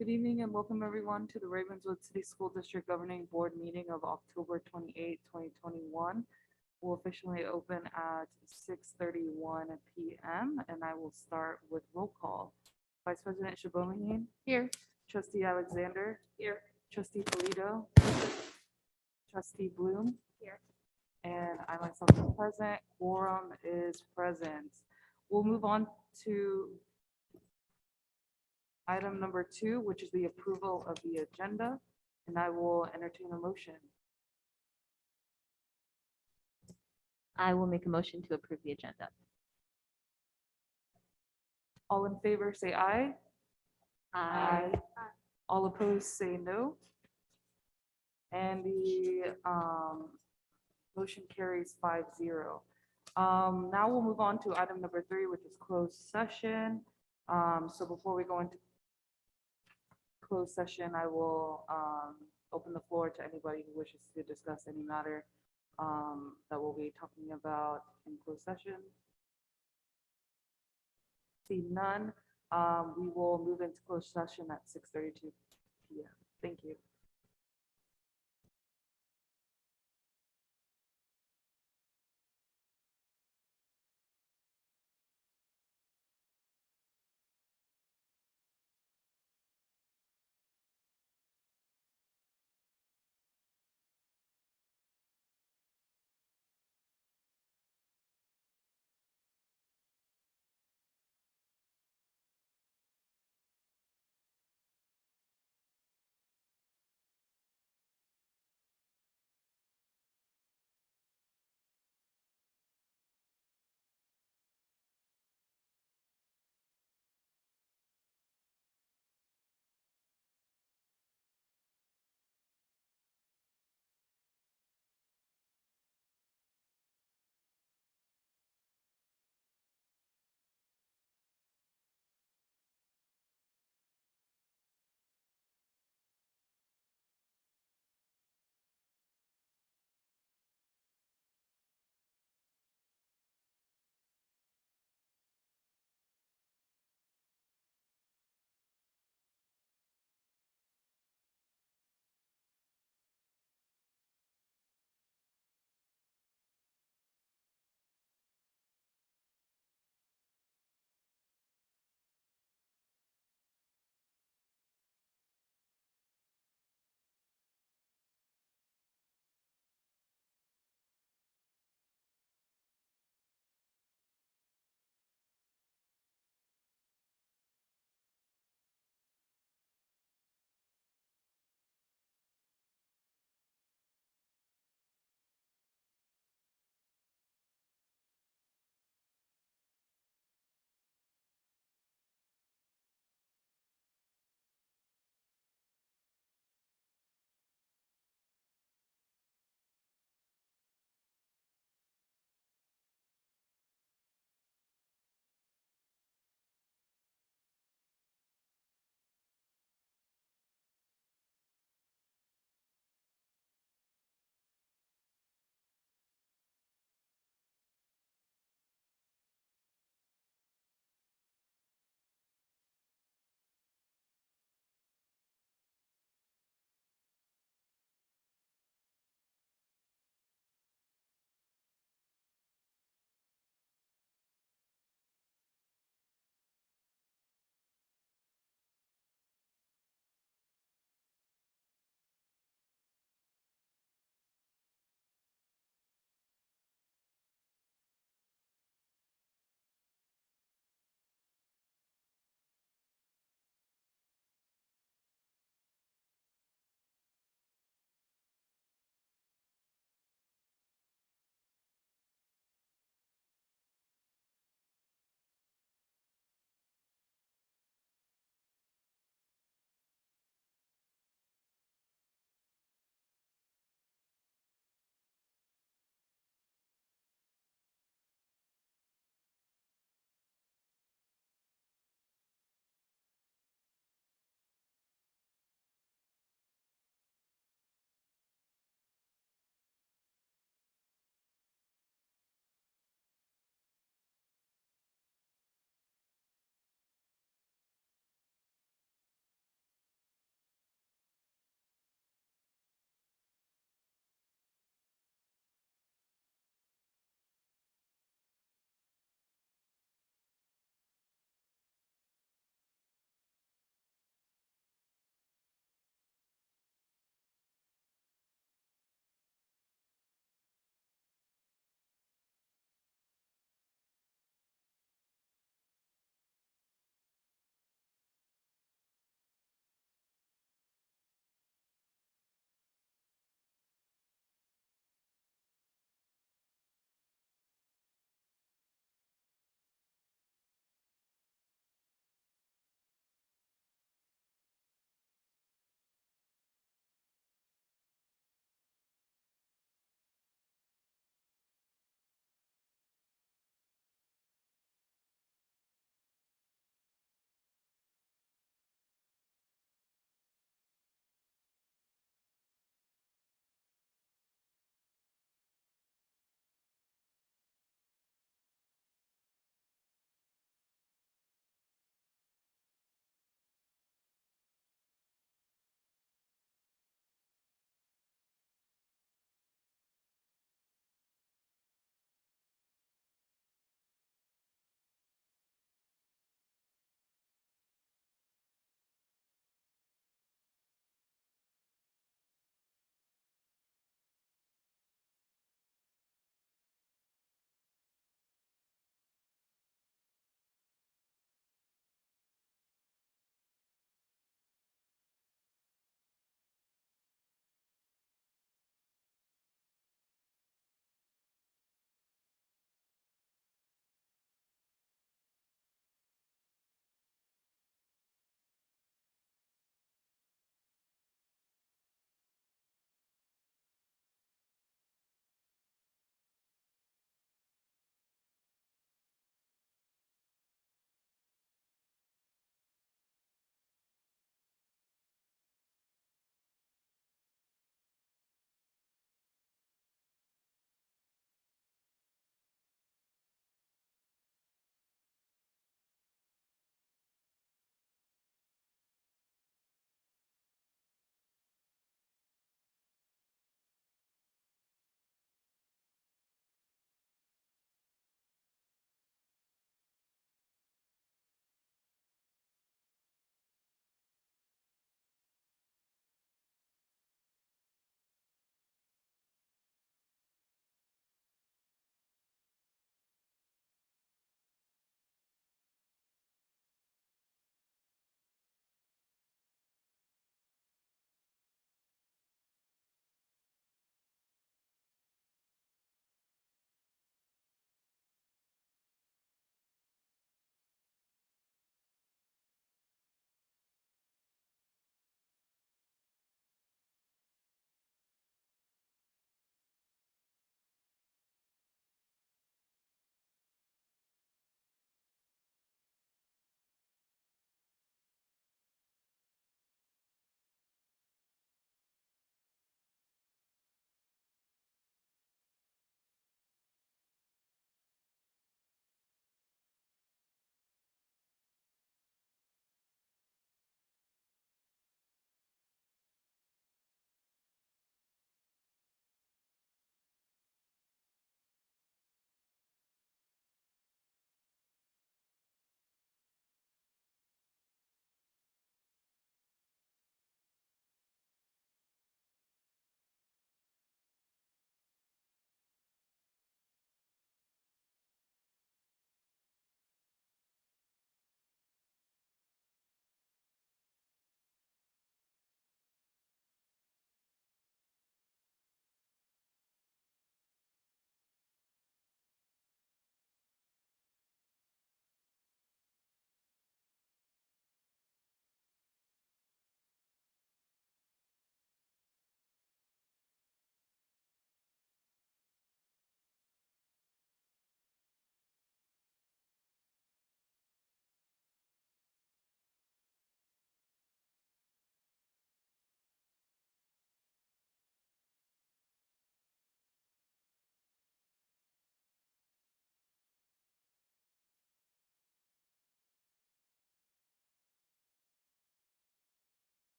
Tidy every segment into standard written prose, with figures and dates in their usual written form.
Good evening and welcome everyone to the Ravenswood City School District Governing Board meeting of October 28, 2021. Will officially open at 6:31 p.m. and I will start with roll call. Vice President Shabomaheen. Here. Trustee Alexander. Here. Trustee Polito. Trustee Bloom. Here. And I myself am present. Quorum is present. We'll move on to item number 2, which is the approval of the agenda, and I will entertain a motion. I will make a motion to approve the agenda. All in favor, say aye. All opposed, say no. And the motion carries 5-0. Now we'll move on to item number 3, which is closed session. So before we go into closed session, I will open the floor to anybody who wishes to discuss any matter that we'll be talking about in closed session. See none, we will move into closed session at 6:32 p.m. Thank you.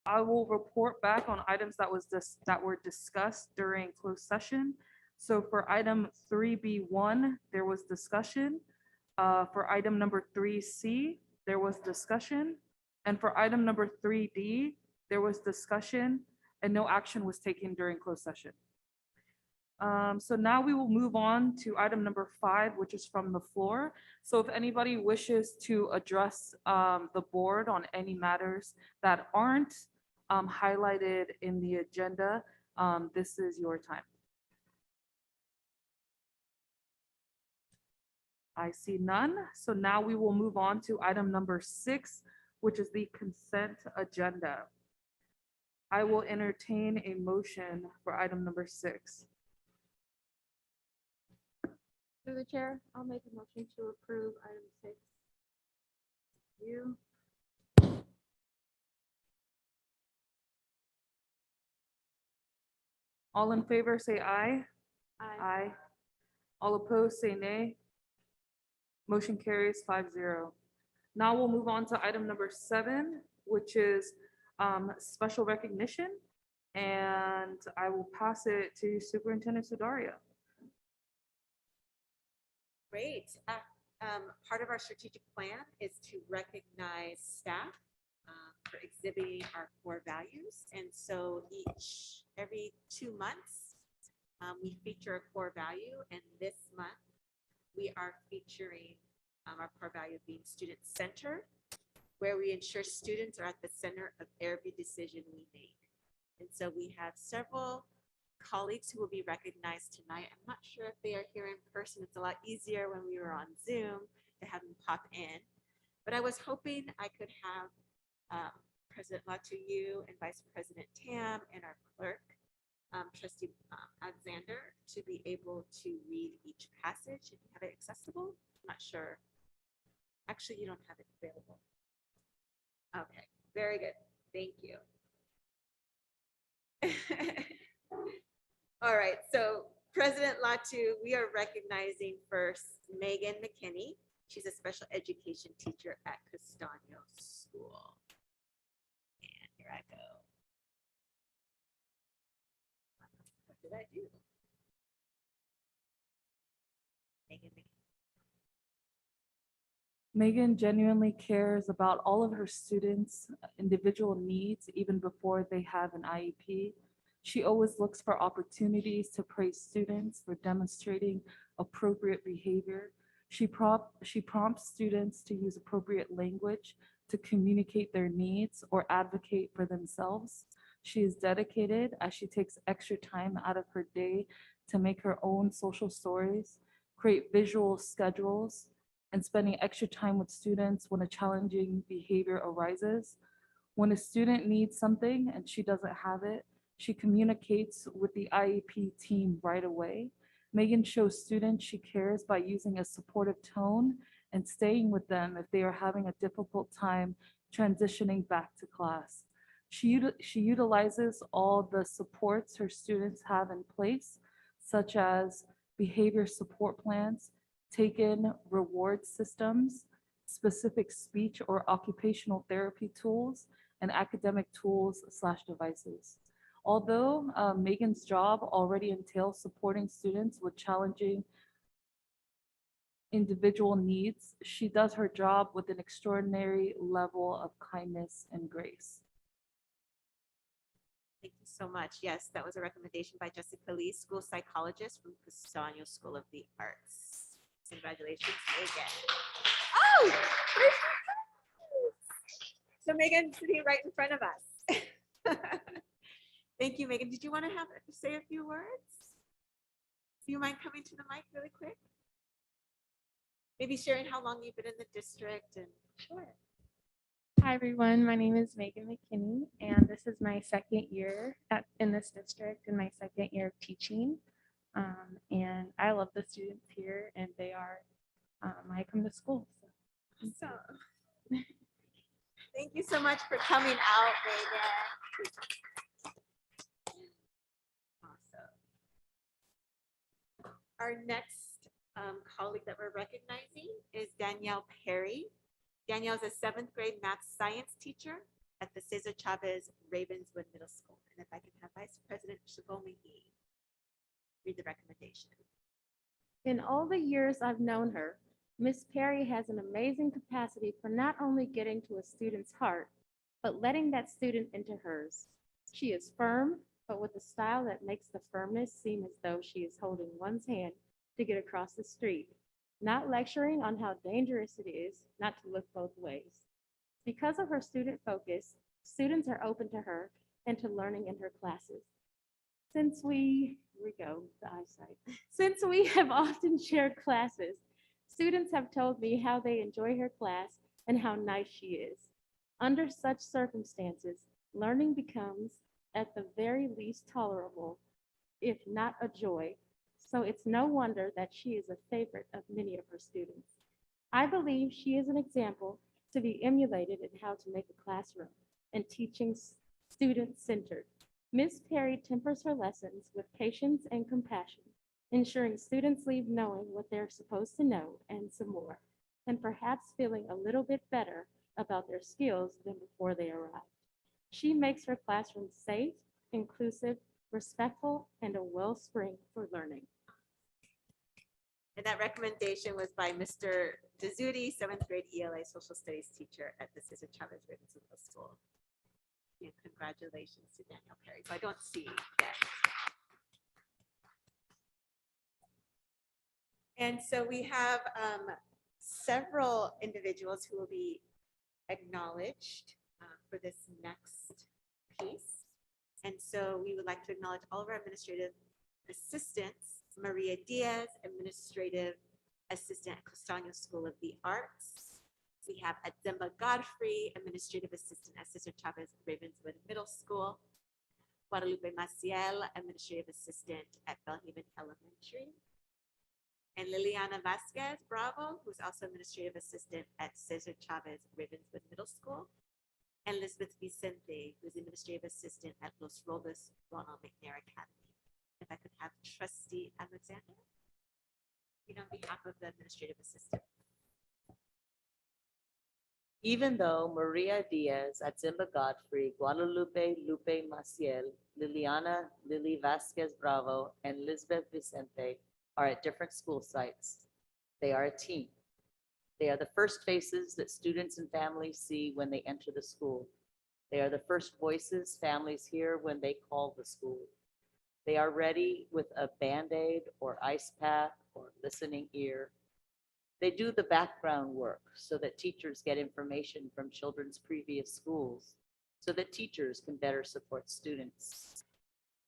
I will report back on items that were discussed during closed session. So for item 3B1, there was discussion. For item number 3C, there was discussion. And for item number 3D, there was discussion and no action was taken during closed session. So now we will move on to item number 5, which is from the floor. So if anybody wishes to address the board on any matters that aren't highlighted in the agenda, this is your time. I see none. So now we will move on to item number 6, which is the consent agenda. I will entertain a motion for item number 6. Through the chair, I'll make a motion to approve item 6. You. All in favor, say aye. Aye. All opposed, say nay. Motion carries 5-0. Now we'll move on to item number 7, which is special recognition. And I will pass it to Superintendent Sudaria. Great. Part of our strategic plan is to recognize staff for exhibiting our core values. And so every 2 months, we feature a core value. And this month, we are featuring our core value being student-centered, where we ensure students are at the center of every decision we make. And so we have several colleagues who will be recognized tonight. I'm not sure if they are here in person. It's a lot easier when we were on Zoom to have them pop in. But I was hoping I could have President Latuyu and Vice President Tam and our clerk, Trustee Alexander, to be able to read each passage if you have it accessible. I'm not sure. Actually, you don't have it available. Okay, very good. Thank you. All right, so President Latu, we are recognizing first Megan McKinney. She's a special education teacher at Castanio School. And here I go. What did I do? Megan McKinney. Megan genuinely cares about all of her students' individual needs even before they have an IEP. She always looks for opportunities to praise students for demonstrating appropriate behavior. She prompts students to use appropriate language to communicate their needs or advocate for themselves. She is dedicated as she takes extra time out of her day to make her own social stories, create visual schedules, and spending extra time with students when a challenging behavior arises. When a student needs something and she doesn't have it, she communicates with the IEP team right away. Megan shows students she cares by using a supportive tone and staying with them if they are having a difficult time transitioning back to class. She utilizes all the supports her students have in place, such as behavior support plans, take-in reward systems, specific speech or occupational therapy tools, and academic tools/devices. Although Megan's job already entails supporting students with challenging individual needs, she does her job with an extraordinary level of kindness and grace. Thank you so much. Yes, that was a recommendation by Jessica Lee, school psychologist from Castanio School of the Arts. Congratulations, Megan. Oh, so Megan's sitting right in front of us. Thank you, Megan. Did you want to say a few words? Do you mind coming to the mic really quick? Maybe sharing how long you've been in the district and sure. Hi, everyone. My name is Megan McKinney, and this is my second year in this district and my second year of teaching. And I love the students here, and they are I come to school. So, thank you so much for coming out, Megan. Awesome. Our next colleague that we're recognizing is Danielle Perry. Danielle is a 7th grade math science teacher at the Cesar Chavez Ravenswood Middle School. And if I can have Vice President Shigomihi read the recommendation. In all the years I've known her, Miss Perry has an amazing capacity for not only getting to a student's heart, but letting that student into hers. She is firm, but with a style that makes the firmness seem as though she is holding one's hand to get across the street, not lecturing on how dangerous it is not to look both ways. Because of her student focus, students are open to her and to learning in her classes. Since we have often shared classes, students have told me how they enjoy her class and how nice she is. Under such circumstances, learning becomes, at the very least, tolerable, if not a joy. So it's no wonder that she is a favorite of many of her students. I believe she is an example to be emulated in how to make a classroom and teaching student-centered. Ms. Perry tempers her lessons with patience and compassion, ensuring students leave knowing what they're supposed to know and some more, and perhaps feeling a little bit better about their skills than before they arrived. She makes her classroom safe, inclusive, respectful, and a wellspring for learning. And that recommendation was by Mr. Dezudi, 7th grade ELA social studies teacher at the Cesar Chavez Ravenswood Middle School. And congratulations to Danielle Perry, who I don't see yet. And so we have several individuals who will be acknowledged for this next piece. And so we would like to acknowledge all of our administrative assistants: Maria Diaz, Administrative Assistant at Costaño School of the Arts. We have Ademba Godfrey, Administrative Assistant at Cesar Chavez Ravenswood Middle School. Guadalupe Maciel, Administrative Assistant at Bellhaven Elementary. And Liliana Vasquez Bravo, who's also Administrative Assistant at Cesar Chavez Ravenswood Middle School. And Elizabeth Vicente, who's Administrative Assistant at Los Robles Ronald McNair Academy. If I could have Trustee Alexander read on behalf of the Administrative Assistant. Even though Maria Diaz, Atzimba Godfrey, Guadalupe Lupe Maciel, Liliana Lily Vasquez Bravo, and Elizabeth Vicente are at different school sites, they are a team. They are the first faces that students and families see when they enter the school. They are the first voices families hear when they call the school. They are ready with a Band-Aid or ice pack or listening ear. They do the background work so that teachers get information from children's previous schools, so that teachers can better support students.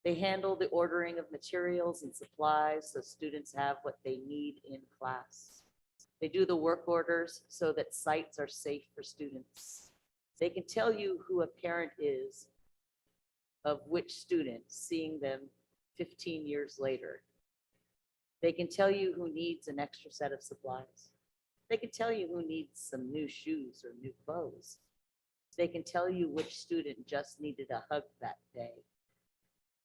They handle the ordering of materials and supplies so students have what they need in class. They do the work orders so that sites are safe for students. They can tell you who a parent is of which student, seeing them 15 years later. They can tell you who needs an extra set of supplies. They can tell you who needs some new shoes or new clothes. They can tell you which student just needed a hug that day.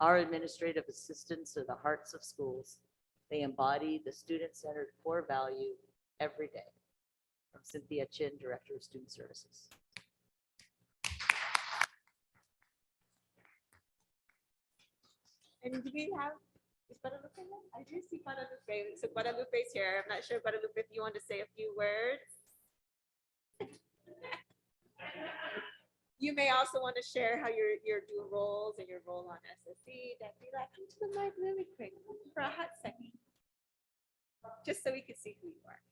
Our administrative assistants are the hearts of schools. They embody the student-centered core value every day. From Cynthia Chin, Director of Student Services. And do we have, is Guadalupe here? I do see Guadalupe. So Guadalupe's here. I'm not sure, Guadalupe, if you want to say a few words. You may also want to share how your dual roles and your role on SSE. That'd be like, come to the mic really quick for a hot second. Just so we can see who you are.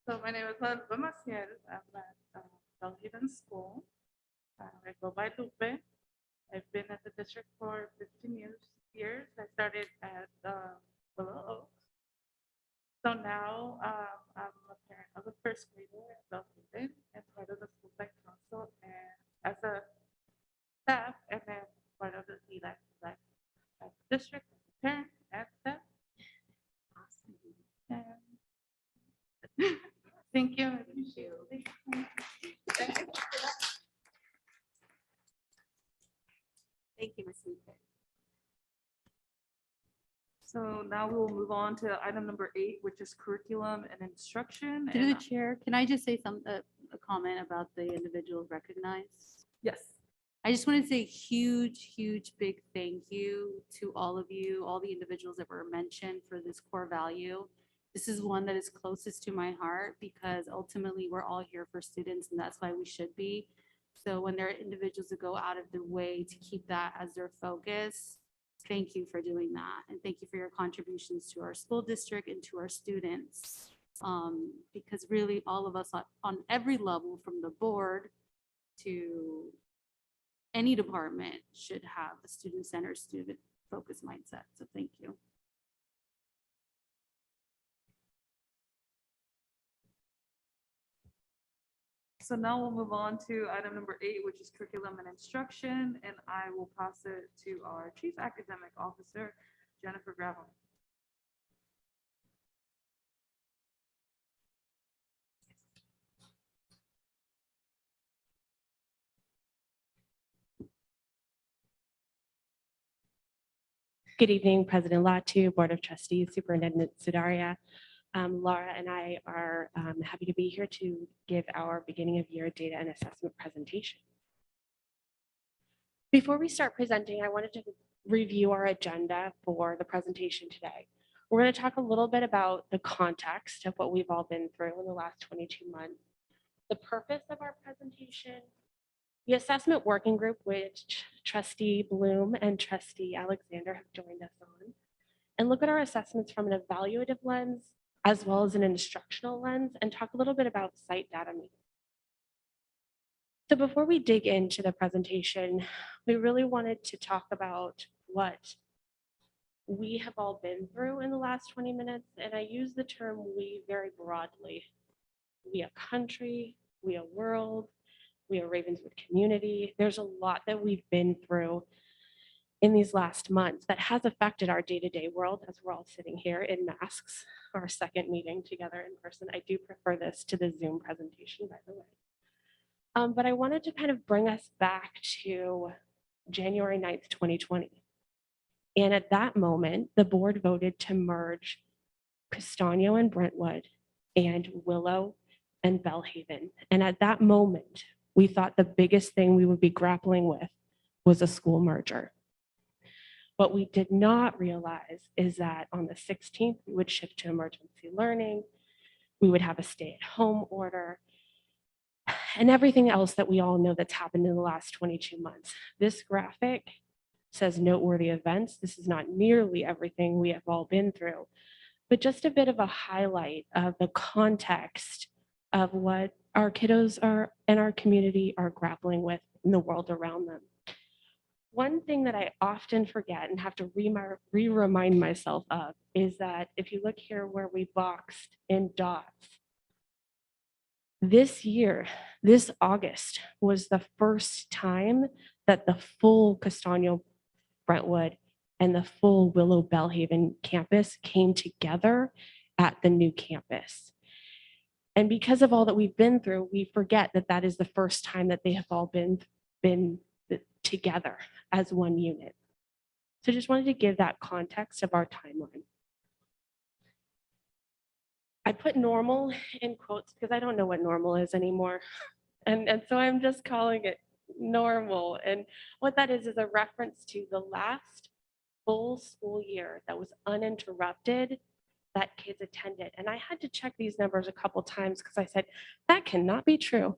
So my name is Guadalupe Maciel. I'm at Bellhaven School. I go by Lupe. I've been at the district for 15 years. I started at Willow Oaks. So now I'm a parent of a first grader at Bellhaven and part of the school site council and as a staff, and then part of the ELAC at the district, as a parent and staff. And thank you. I appreciate it. Thank you, Ms. Lupe. So now we will move on to item number 8, which is curriculum and instruction. Through the And chair, can I just say a comment about the individuals recognized? Yes. I just want to say huge, huge, big thank you to all of you, all the individuals that were mentioned for this core value. This is one that is closest to my heart because ultimately we're all here for students and that's why we should be. So when there are individuals that go out of their way to keep that as their focus, thank you for doing that. And thank you for your contributions to our school district and to our students. Because really all of us on every level from the board to any department should have a student-centered, student-focused mindset. So thank you. So now we'll move on to item number 8, which is curriculum and instruction, and I will pass it to our Chief Academic Officer, Jennifer Gravel. Good evening, President Latu, Board of Trustees, Superintendent Sudaria. Laura and I are happy to be here to give our beginning of year data and assessment presentation. Before we start presenting, I wanted to review our agenda for the presentation today. We're going to talk a little bit about the context of what we've all been through in the last 22 months, the purpose of our presentation, the assessment working group, which Trustee Bloom and Trustee Alexander have joined us on, and look at our assessments from an evaluative lens as well as an instructional lens, and talk a little bit about site data mapping. So before we dig into the presentation, we really wanted to talk about what we have all been through in the last 20 minutes, and I use the term we very broadly. We a country, we a world, we a Ravenswood community. There's a lot that we've been through in these last months that has affected our day-to-day world as we're all sitting here in masks, our second meeting together in person. I do prefer this to the Zoom presentation, by the way. But I wanted to kind of bring us back to January 9th, 2020. And at that moment, the board voted to merge Castanio and Brentwood and Willow and Bellhaven. And at that moment, we thought the biggest thing we would be grappling with was a school merger. What we did not realize is that on the 16th, we would shift to emergency learning, we would have a stay-at-home order, and everything else that we all know that's happened in the last 22 months. This graphic says noteworthy events. This is not nearly everything we have all been through, but just a bit of a highlight of the context of what our kiddos are and our community are grappling with in the world around them. One thing that I often forget and have to remind myself of is that if you look here where we boxed in dots, this year, this August was the first time that the full Castanio Brentwood and the full Willow Bellhaven campus came together at the new campus. And because of all that we've been through, we forget that that is the first time that they have all been together as one unit. So just wanted to give that context of our timeline. I put normal in quotes because I don't know what normal is anymore. And so I'm just calling it normal. And what that is a reference to the last full school year that was uninterrupted that kids attended. And I had to check these numbers a couple times because I said, that cannot be true.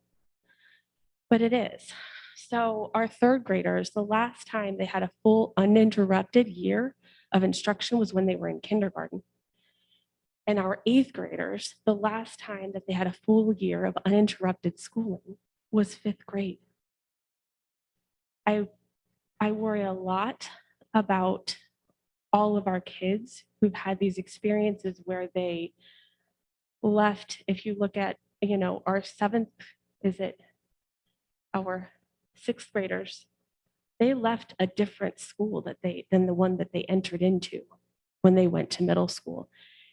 But it is. So our third graders, the last time they had a full uninterrupted year of instruction was when they were in kindergarten. And our eighth graders, the last time that they had a full year of uninterrupted schooling was fifth grade. I worry a lot about all of our kids who've had these experiences where they left. If you look at, our our sixth graders, they left a different school than the one that they entered into when they went to middle school.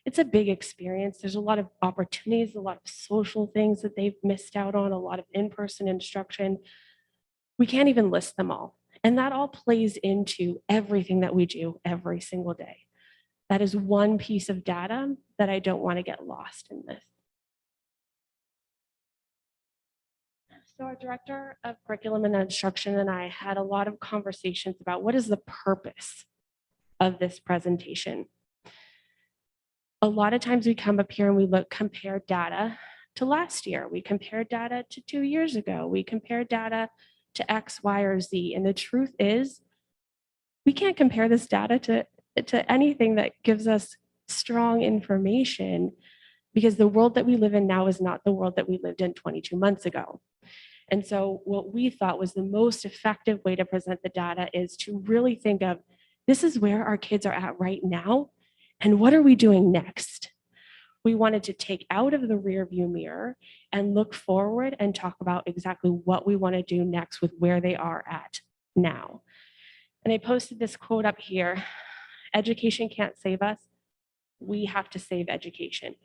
It's a big experience. There's a lot of opportunities, a lot of social things that they've missed out on, a lot of in-person instruction. We can't even list them all. And that all plays into everything that we do every single day. That is one piece of data that I don't want to get lost in this. So our director of curriculum and instruction and I had a lot of conversations about what is the purpose of this presentation. A lot of times we come up here and we compare data to last year. We compare data to 2 years ago. We compare data to X, Y, or Z. And the truth is, we can't compare this data to anything that gives us strong information, because the world that we live in now is not the world that we lived in 22 months ago. And so what we thought was the most effective way to present the data is to really think of, this is where our kids are at right now, and what are we doing next? We wanted to take out of the rear view mirror and look forward and talk about exactly what we want to do next with where they are at now. And I posted this quote up here: education can't save us. We have to save education.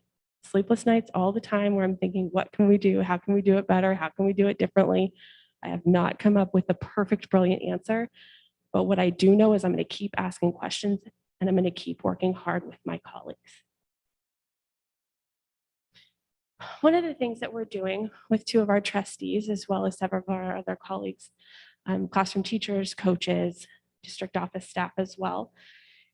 Sleepless nights all the time where I'm thinking, what can we do? How can we do it better? How can we do it differently? I have not come up with the perfect, brilliant answer. But what I do know is I'm going to keep asking questions, and I'm going to keep working hard with my colleagues. One of the things that we're doing with 2 of our trustees, as well as several of our other colleagues, classroom teachers, coaches, district office staff as well,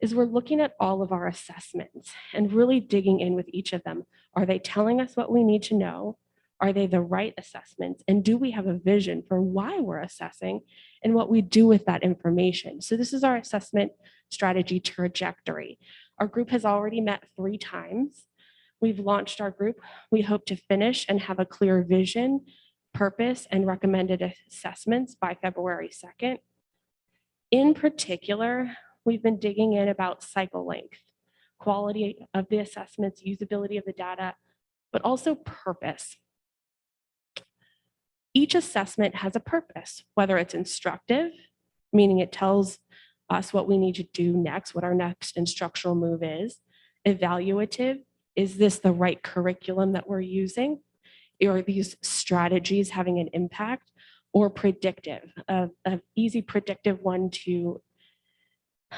is we're looking at all of our assessments and really digging in with each of them. Are they telling us what we need to know? Are they the right assessments? And do we have a vision for why we're assessing and what we do with that information? So this is our assessment strategy trajectory. Our group has already met 3 times. We've launched our group. We hope to finish and have a clear vision, purpose, and recommended assessments by February 2nd. In particular, we've been digging in about cycle length, quality of the assessments, usability of the data, but also purpose. Each assessment has a purpose, whether it's instructive, meaning it tells us what we need to do next, what our next instructional move is. Evaluative, is this the right curriculum that we're using? Are these strategies having an impact? Or predictive, an easy predictive one to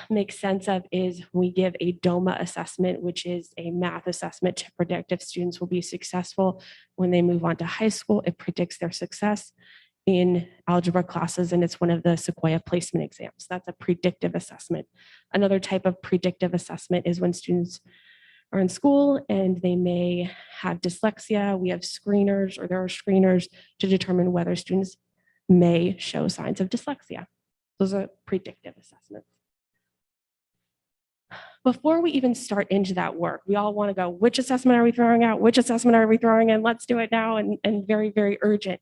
make sense of is we give a DOMA assessment, which is a math assessment to predict if students will be successful when they move on to high school. It predicts their success in algebra classes, and it's one of the Sequoia placement exams. That's a predictive assessment. Another type of predictive assessment is when students are in school and they may have dyslexia. We have screeners, or there are screeners to determine whether students may show signs of dyslexia. Those are predictive assessments. Before we even start into that work, we all want to go, which assessment are we throwing out? Which assessment are we throwing in? Let's do it now, and very, very urgent.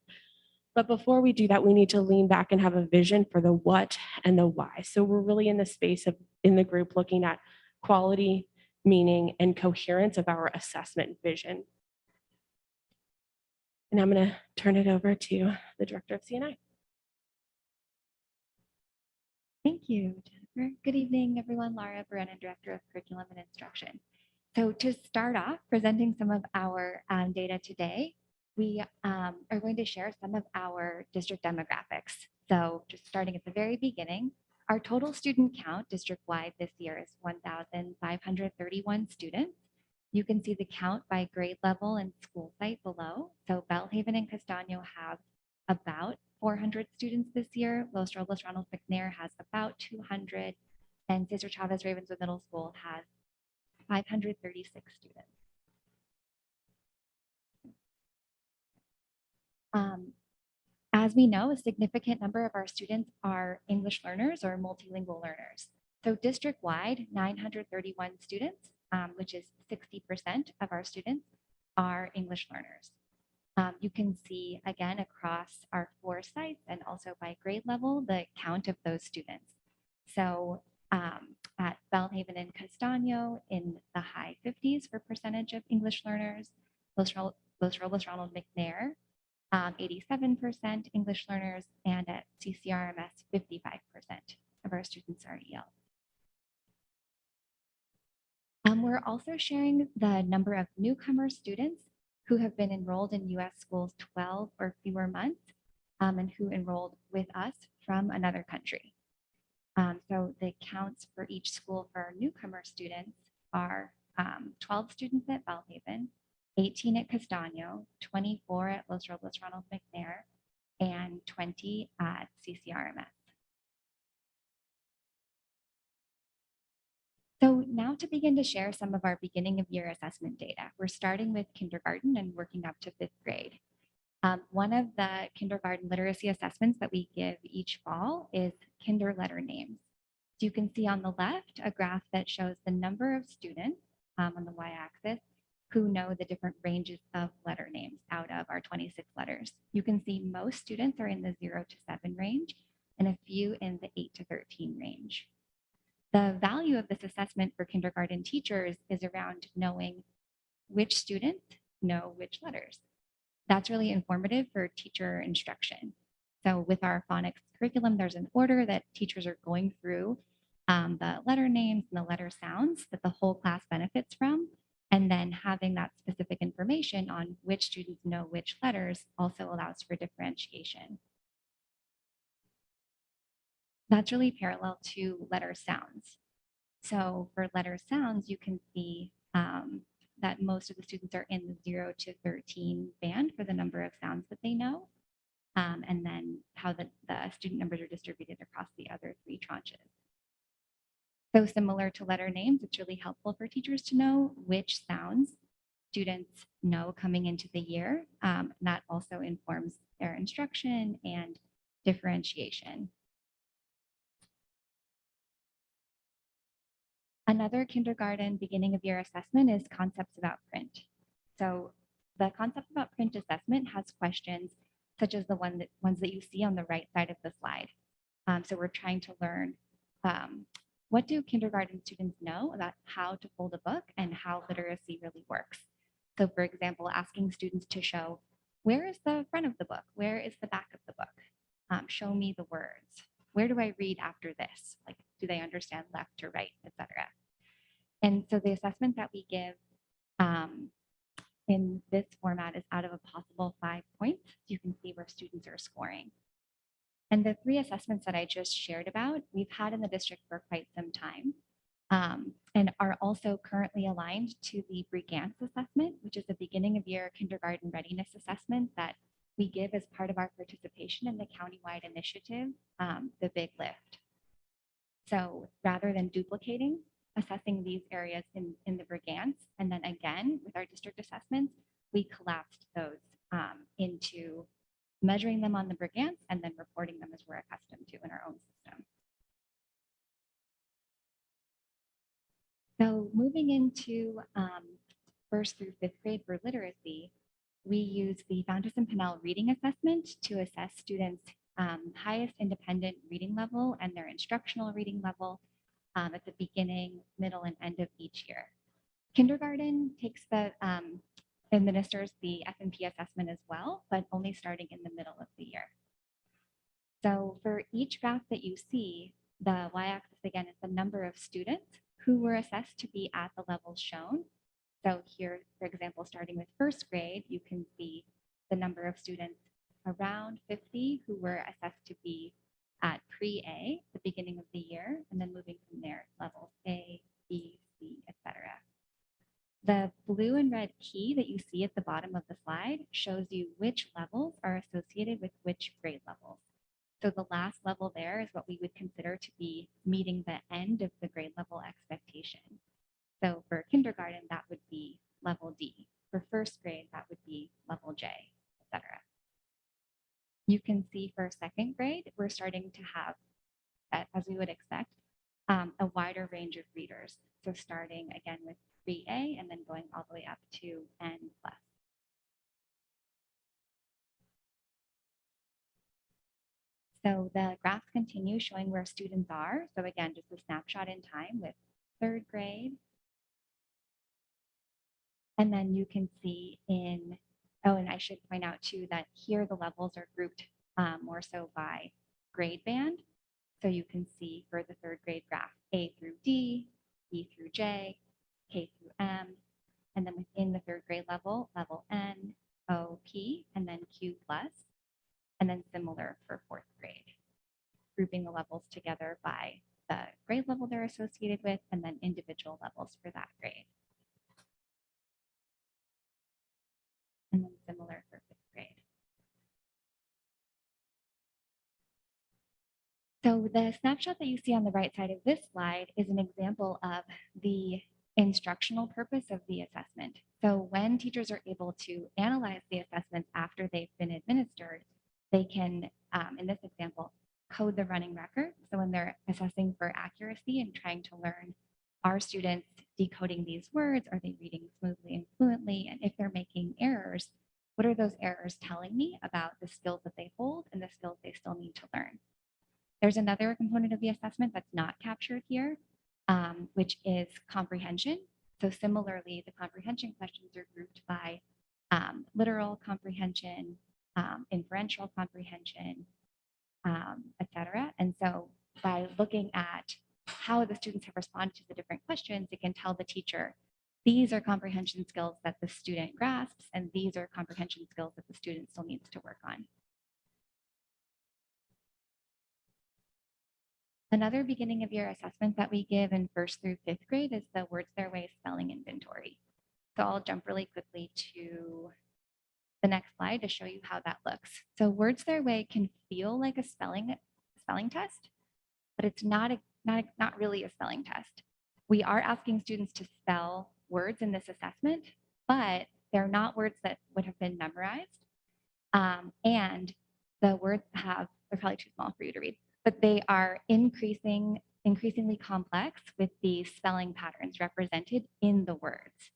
But before we do that, we need to lean back and have a vision for the what and the why. So we're really in the space of, in the group, looking at quality, meaning, and coherence of our assessment vision. And I'm going to turn it over to the director of CNI. Thank you, Jennifer. Good evening, everyone. Laura Brennan, Director of Curriculum and Instruction. So to start off, presenting some of our data today, we are going to share some of our district demographics. So just starting at the very beginning, our total student count district-wide this year is 1,531 students. You can see the count by grade level and school site below. So Belhaven and Castaño have about 400 students this year. Los Robles Ronald McNair has about 200, and Cesar Chavez Ravenswood Middle School has 536 students. As we know, a significant number of our students are English learners or multilingual learners. So district-wide, 931 students, which is 60% of our students, are English learners. You can see, again, across our 4 sites and also by grade level, the count of those students. So at Belhaven and Castaño, in the high 50s for percentage of English learners. Los Robles Ronald McNair, 87% English learners, and at CCRMS, 55% of our students are EL. We're also sharing the number of newcomer students who have been enrolled in US schools 12 or fewer months, and who enrolled with us from another country. So the counts for each school for our newcomer students are 12 students at Belhaven, 18 at Castaño, 24 at Los Robles Ronald McNair, and 20 at CCRMS. So now to begin to share some of our beginning of year assessment data. We're starting with kindergarten and working up to 5th grade. One of the kindergarten literacy assessments that we give each fall is kinder letter names. So you can see on the left a graph that shows the number of students on the y-axis who know the different ranges of letter names out of our 26 letters. You can see most students are in the 0 to 7 range and a few in the 8 to 13 range. The value of this assessment for kindergarten teachers is around knowing which students know which letters. That's really informative for teacher instruction. So with our phonics curriculum, there's an order that teachers are going through the letter names and the letter sounds that the whole class benefits from. And then having that specific information on which students know which letters also allows for differentiation. That's really parallel to letter sounds. So for letter sounds, you can see that most of the students are in the 0 to 13 band for the number of sounds that they know, and then how the student numbers are distributed across the other 3 tranches. So similar to letter names, it's really helpful for teachers to know which sounds students know coming into the year. And that also informs their instruction and differentiation. Another kindergarten beginning of year assessment is concepts about print. So the concept about print assessment has questions such as the ones that you see on the right side of the slide. So we're trying to learn what do kindergarten students know about how to hold a book and how literacy really works. So for example, asking students to show where is the front of the book? Where is the back of the book? Show me the words. Where do I read after this? Like, do they understand left or right, etc. And so the assessment that we give in this format is out of a possible 5 points. You can see where students are scoring. And the 3 assessments that I just shared about, we've had in the district for quite some time and are also currently aligned to the Brigance assessment, which is a beginning of year kindergarten readiness assessment that we give as part of our participation in the countywide initiative, the Big Lift. So rather than duplicating, assessing these areas in the Brigance, and then again with our district assessments, we collapsed those into measuring them on the Brigance and then reporting them as we're accustomed to in our own system. So moving into 1st through 5th grade for literacy, we use the Fountas and Pinnell reading assessment to assess students' highest independent reading level and their instructional reading level at the beginning, middle, and end of each year. Kindergarten takes the administers the F&P assessment as well, but only starting in the middle of the year. So for each graph that you see, the y-axis again is the number of students who were assessed to be at the levels shown. So here, for example, starting with 1st grade, you can see the number of students around 50 who were assessed to be at pre-A, the beginning of the year, and then moving from there, levels A, B, C, etc. The blue and red key that you see at the bottom of the slide shows you which levels are associated with which grade levels. So the last level there is what we would consider to be meeting the end of the grade level expectation. So for kindergarten, that would be level D. For 1st grade, that would be level J, etc. You can see for 2nd grade, we're starting to have, as we would expect, a wider range of readers. So starting again with 3A and then going all the way up to N+. So the graphs continue showing where students are. So again, just a snapshot in time with 3rd grade. And then you can see in, oh, and I should point out too that here the levels are grouped more so by grade band. So you can see for the 3rd grade graph, A through D, E through J, K through M, and then within the 3rd grade level, level N, O, P, and then Q+, and then similar for 4th grade, grouping the levels together by the grade level they're associated with, and then individual levels for that grade. And then similar for 5th grade. So the snapshot that you see on the right side of this slide is an example of the instructional purpose of the assessment. So when teachers are able to analyze the assessments after they've been administered, they can, in this example, code the running record. So when they're assessing for accuracy and trying to learn, are students decoding these words? Are they reading smoothly and fluently? And if they're making errors, what are those errors telling me about the skills that they hold and the skills they still need to learn? There's another component of the assessment that's not captured here, which is comprehension. So similarly, the comprehension questions are grouped by literal comprehension, inferential comprehension, et cetera. And so by looking at how the students have responded to the different questions, it can tell the teacher, these are comprehension skills that the student grasps, and these are comprehension skills that the student still needs to work on. Another beginning of year assessment that we give in 1st through 5th grade is the Words Their Way spelling inventory. So I'll jump really quickly to the next slide to show you how that looks. So Words Their Way can feel like a spelling test, but it's not really a spelling test. We are asking students to spell words in this assessment, but they're not words that would have been memorized. And the words they're probably too small for you to read, but they are increasingly complex with the spelling patterns represented in the words.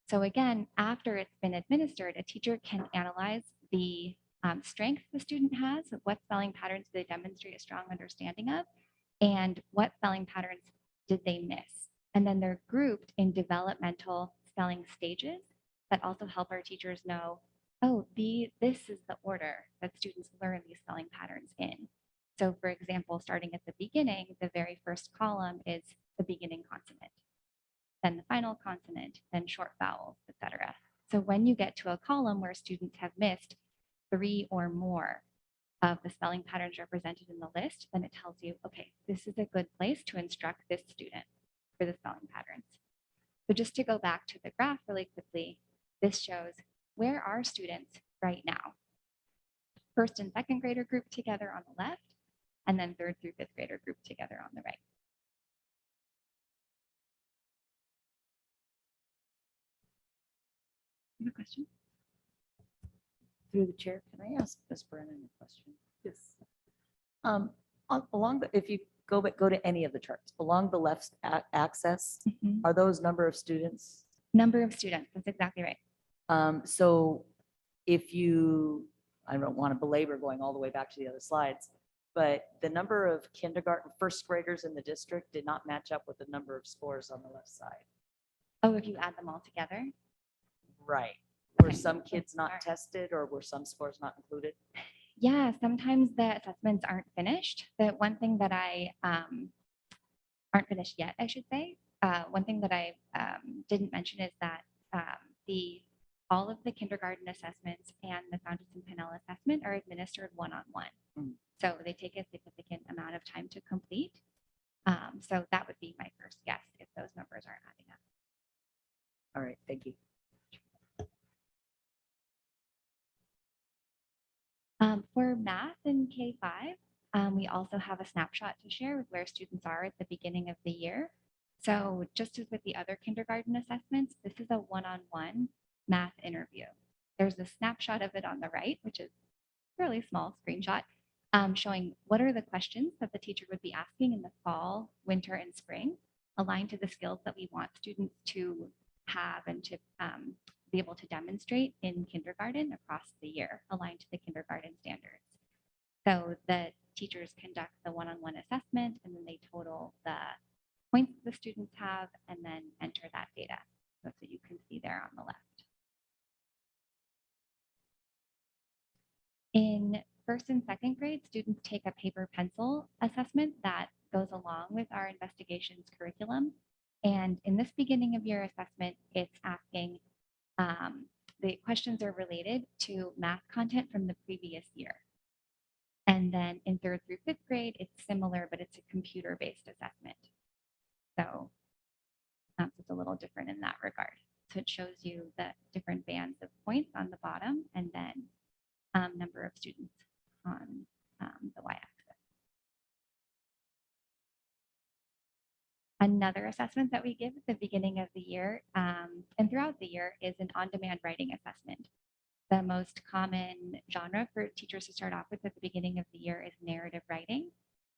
So again, after it's been administered, a teacher can analyze the strength the student has, what spelling patterns do they demonstrate a strong understanding of, and what spelling patterns did they miss. And then they're grouped in developmental spelling stages that also help our teachers know, oh, this is the order that students learn these spelling patterns in. So for example, starting at the beginning, the very first column is the beginning consonant, then the final consonant, then short vowels, etc. So when you get to a column where students have missed 3 or more of the spelling patterns represented in the list, then it tells you, okay, this is a good place to instruct this student for the spelling patterns. So just to go back to the graph really quickly, this shows where are students right now. 1st and 2nd grader grouped together on the left, and then 3rd through 5th grader grouped together on the right. You have a question? Through the chair, can I ask Ms. Brennan a question? Yes. Along the, if you go to any of the charts, along the left axis, Mhm. are those number of students? Number of students, that's exactly right. So if you, I don't want to belabor going all the way back to the other slides, but the number of kindergarten 1st graders in the district did not match up with the number of scores on the left side. Oh, if you add them all together? Right. Were Okay. some kids not Alright. tested, or were some scores not included? Yeah, sometimes the assessments aren't finished. The one thing that aren't finished yet, I should say. One thing that I didn't mention is that all of the kindergarten assessments and the Fountas and Pinnell assessment are administered one-on-one. Mm. So they take a significant amount of time to complete. So that would be my first guess if those numbers aren't adding up. All right, thank you. For math in K-5, we also have a snapshot to share with where students are at the beginning of the year. So just as with the other kindergarten assessments, this is a one-on-one math interview. There's a snapshot of it on the right, which is a fairly small screenshot, showing what are the questions that the teacher would be asking in the fall, winter, and spring, aligned to the skills that we want students to have and to be able to demonstrate in kindergarten across the year, aligned to the kindergarten standards. So the teachers conduct the one-on-one assessment, and then they total the points the students have and then enter that data. That's what you can see there on the left. In 1st and 2nd grade, students take a paper pencil assessment that goes along with our investigations curriculum. And in this beginning of year assessment, it's asking, the questions are related to math content from the previous year. And then in 3rd through 5th grade, it's similar, but it's a computer-based assessment. So it's a little different in that regard. So it shows you the different bands of points on the bottom, and then number of students on the y-axis. Another assessment that we give at the beginning of the year and throughout the year is an on-demand writing assessment. The most common genre for teachers to start off with at the beginning of the year is narrative writing.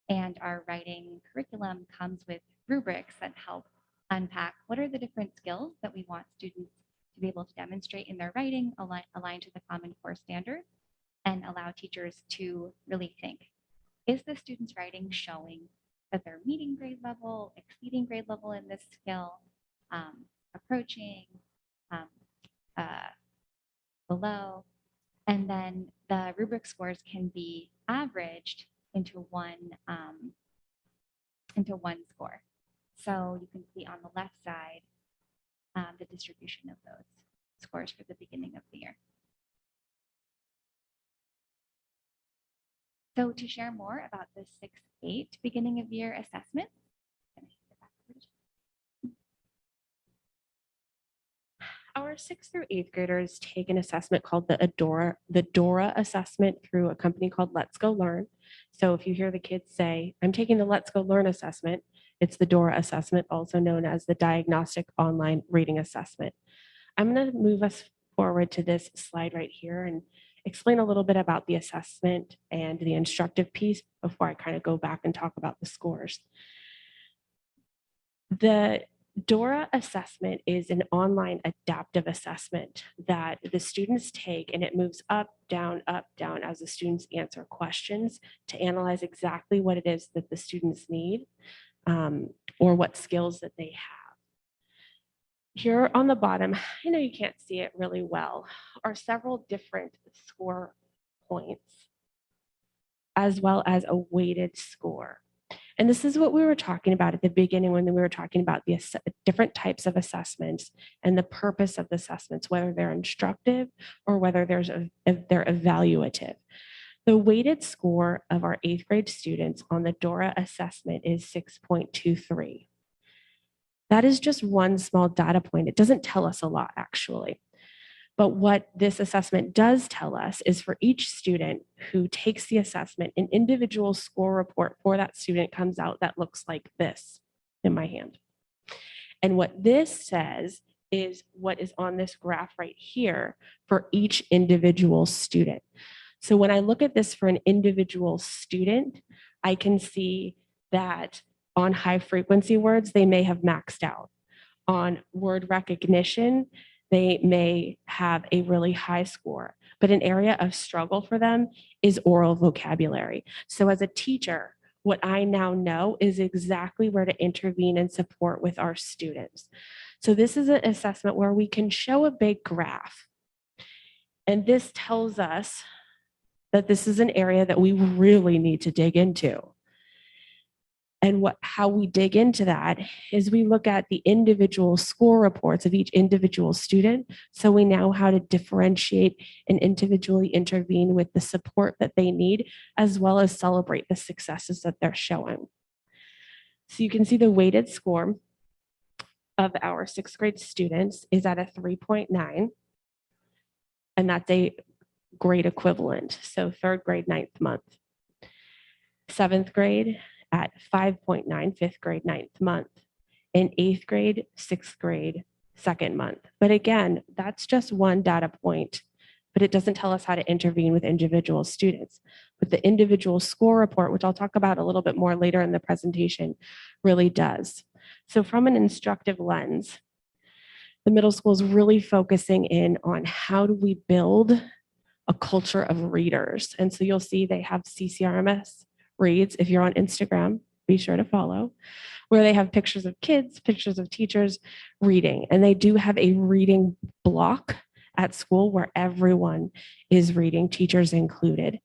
And our writing curriculum comes with rubrics that help unpack what are the different skills that we want students to be able to demonstrate in their writing aligned to the Common Core standards, and allow teachers to really think, is the student's writing showing that they're meeting grade level, exceeding grade level in this skill, approaching, below? And then the rubric scores can be averaged into one score. So you can see on the left side the distribution of those scores for the beginning of the year. So to share more about the 6-8 beginning of year assessment, Our 6th through 8th graders take an assessment called the DORA assessment through a company called Let's Go Learn. So if you hear the kids say, I'm taking the Let's Go Learn assessment, it's the DORA assessment, also known as the Diagnostic Online Reading Assessment. I'm going to move us forward to this slide right here and explain a little bit about the assessment and the instructive piece before I kind of go back and talk about the scores. The DORA assessment is an online adaptive assessment that the students take, and it moves up, down, as the students answer questions to analyze exactly what it is that the students need or what skills that they have. Here on the bottom, I know you can't see it really well, are several different score points, as well as a weighted score. And this is what we were talking about at the beginning when we were talking about the different types of assessments and the purpose of the assessments, whether they're instructive or whether they're evaluative. The weighted score of our 8th grade students on the DORA assessment is 6.23. That is just one small data point. It doesn't tell us a lot, actually. But what this assessment does tell us is for each student who takes the assessment, an individual score report for that student comes out that looks like this in my hand. And what this says is what is on this graph right here for each individual student. So when I look at this for an individual student, I can see that on high frequency words, they may have maxed out. On word recognition, they may have a really high score, but an area of struggle for them is oral vocabulary. So as a teacher, what I now know is exactly where to intervene and support with our students. So this is an assessment where we can show a big graph. And this tells us that this is an area that we really need to dig into. And how we dig into that is we look at the individual score reports of each individual student. So we know how to differentiate and individually intervene with the support that they need, as well as celebrate the successes that they're showing. So you can see the weighted score of our 6th grade students is at a 3.9. And that's a grade equivalent. So 3rd grade, 9th month. 7th grade, at 5.9, 5th grade, 9th month, in 8th grade, 6th grade, 2nd month. But again, that's just one data point, but it doesn't tell us how to intervene with individual students. But the individual score report, which I'll talk about a little bit more later in the presentation, really does. So from an instructive lens, the middle school is really focusing in on how do we build a culture of readers. And so you'll see they have CCRMS reads. If you're on Instagram, be sure to follow, where they have pictures of kids, pictures of teachers reading. And they do have a reading block at school where everyone is reading, teachers included.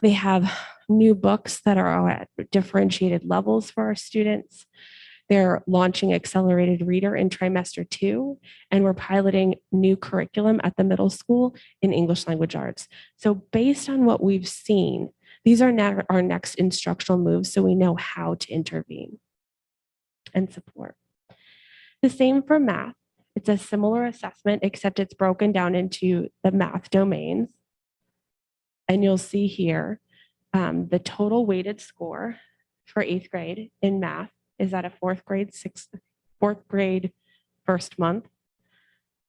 They have new books that are at differentiated levels for our students. They're launching Accelerated Reader in trimester 2, and we're piloting new curriculum at the middle school in English Language Arts. So based on what we've seen, these are now our next instructional moves, so we know how to intervene and support. The same for math. It's a similar assessment, except it's broken down into the math domains. And you'll see here the total weighted score for 8th grade in math is at a fourth grade first month.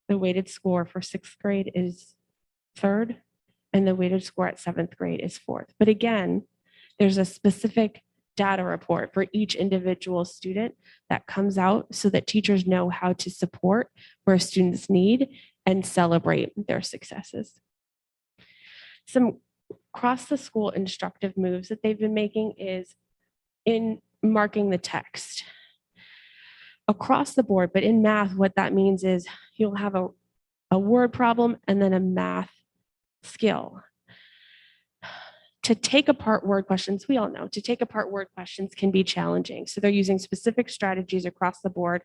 The weighted score for sixth grade is third, and the weighted score at seventh grade is fourth. But again, there's a specific data report for each individual student that comes out so that teachers know how to support where students need and celebrate their successes. Some across the school instructive moves that they've been making is in marking the text across the board, but in math, what that means is you'll have a word problem and then a math skill. To take apart word questions, we all know, to take apart word questions can be challenging. So they're using specific strategies across the board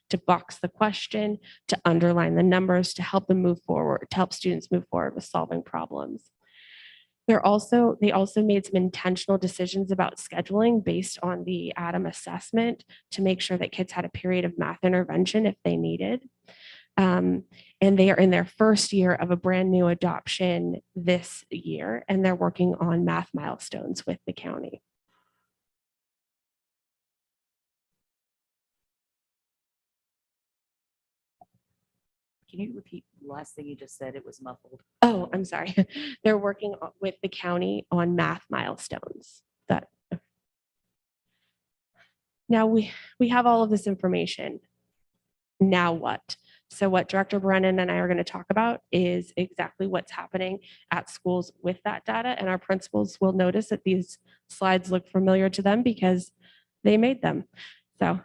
to box the question, to underline the numbers, to help them move forward, to help students move forward with solving problems. They also made some intentional decisions about scheduling based on the ADAM assessment to make sure that kids had a period of math intervention if they needed. And they are in their first year of a brand new adoption this year, and they're working on math milestones with the county. Can you repeat the last thing you just said? It was muffled. Oh, I'm sorry. They're working with the county on math milestones. Now we have all of this information. Now what? So what Director Brennan and I are going to talk about is exactly what's happening at schools with that data. And our principals will notice that these slides look familiar to them because they made them. So.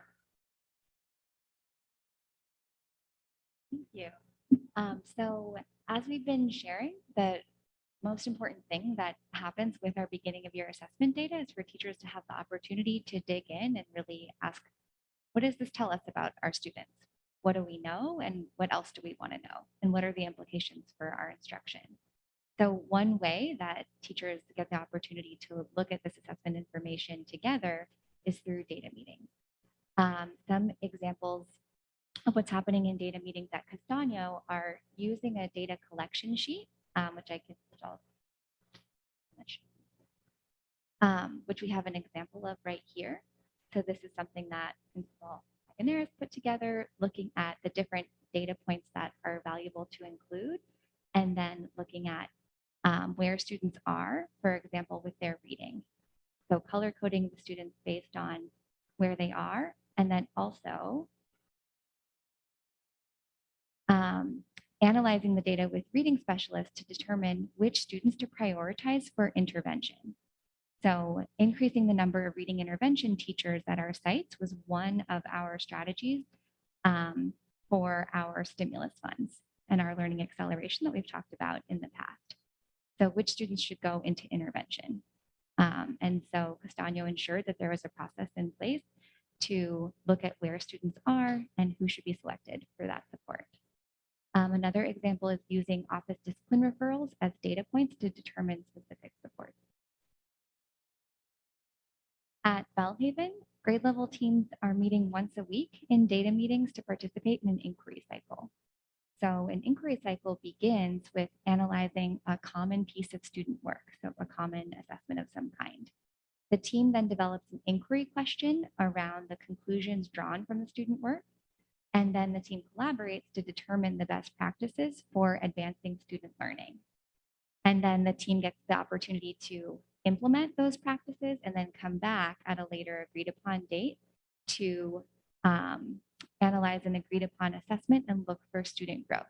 Thank you. So as we've been sharing, the most important thing that happens with our beginning of year assessment data is for teachers to have the opportunity to dig in and really ask, what does this tell us about our students? What do we know and what else do we want to know? And what are the implications for our instruction? So one way that teachers get the opportunity to look at this assessment information together is through data meetings. Some examples of what's happening in data meetings at Castano are using a data collection sheet, which we have an example of right here. So this is something that Principal Maganeris put together, looking at the different data points that are valuable to include, and then looking at where students are, for example, with their reading. So color coding the students based on where they are, and then also analyzing the data with reading specialists to determine which students to prioritize for intervention. So increasing the number of reading intervention teachers at our sites was one of our strategies for our stimulus funds and our learning acceleration that we've talked about in the past. So which students should go into intervention? And so Castano ensured that there was a process in place to look at where students are and who should be selected for that support. Another example is using office discipline referrals as data points to determine specific supports. At Bellhaven, grade level teams are meeting once a week in data meetings to participate in an inquiry cycle. So an inquiry cycle begins with analyzing a common piece of student work, so a common assessment of some kind. The team then develops an inquiry question around the conclusions drawn from the student work, and then the team collaborates to determine the best practices for advancing student learning. And then the team gets the opportunity to implement those practices and then come back at a later agreed upon date to analyze an agreed upon assessment and look for student growth.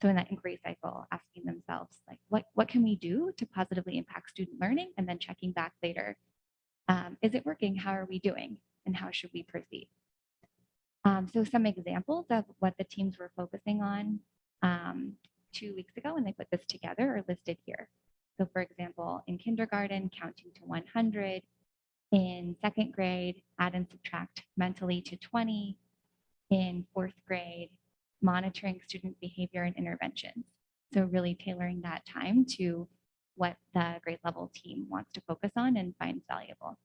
So in that inquiry cycle, asking themselves, like, what can we do to positively impact student learning? And then checking back later, is it working? How are we doing? And how should we proceed? So some examples of what the teams were focusing on 2 weeks ago when they put this together are listed here. So for example, in kindergarten, counting to 100, in second grade, add and subtract mentally to 20, in fourth grade, monitoring student behavior and interventions. So really tailoring that time to what the grade level team wants to focus on and finds valuable.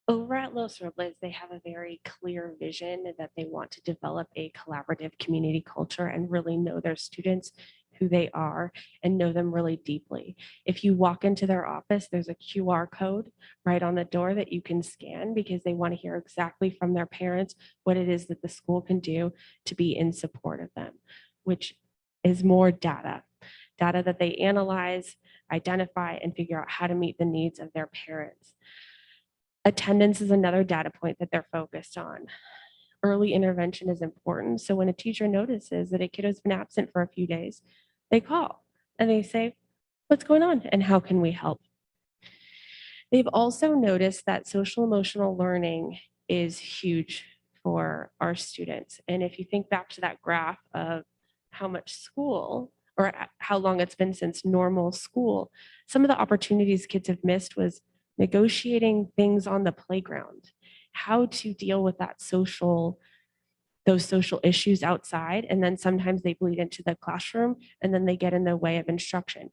Over at Los Robles, they have a very clear vision that they want to develop a collaborative community culture and really know their students, who they are, and know them really deeply. If you walk into their office, there's a QR code right on the door that you can scan because they want to hear exactly from their parents what it is that the school can do to be in support of them, which is more data that they analyze, identify, and figure out how to meet the needs of their parents. Attendance is another data point that they're focused on. Early intervention is important. So when a teacher notices that a kid has been absent for a few days, they call and they say, what's going on and how can we help? They've also noticed that social emotional learning is huge for our students. And if you think back to that graph of how much school or how long it's been since normal school, some of the opportunities kids have missed was negotiating things on the playground, how to deal with those social issues outside. And then sometimes they bleed into the classroom and then they get in the way of instruction.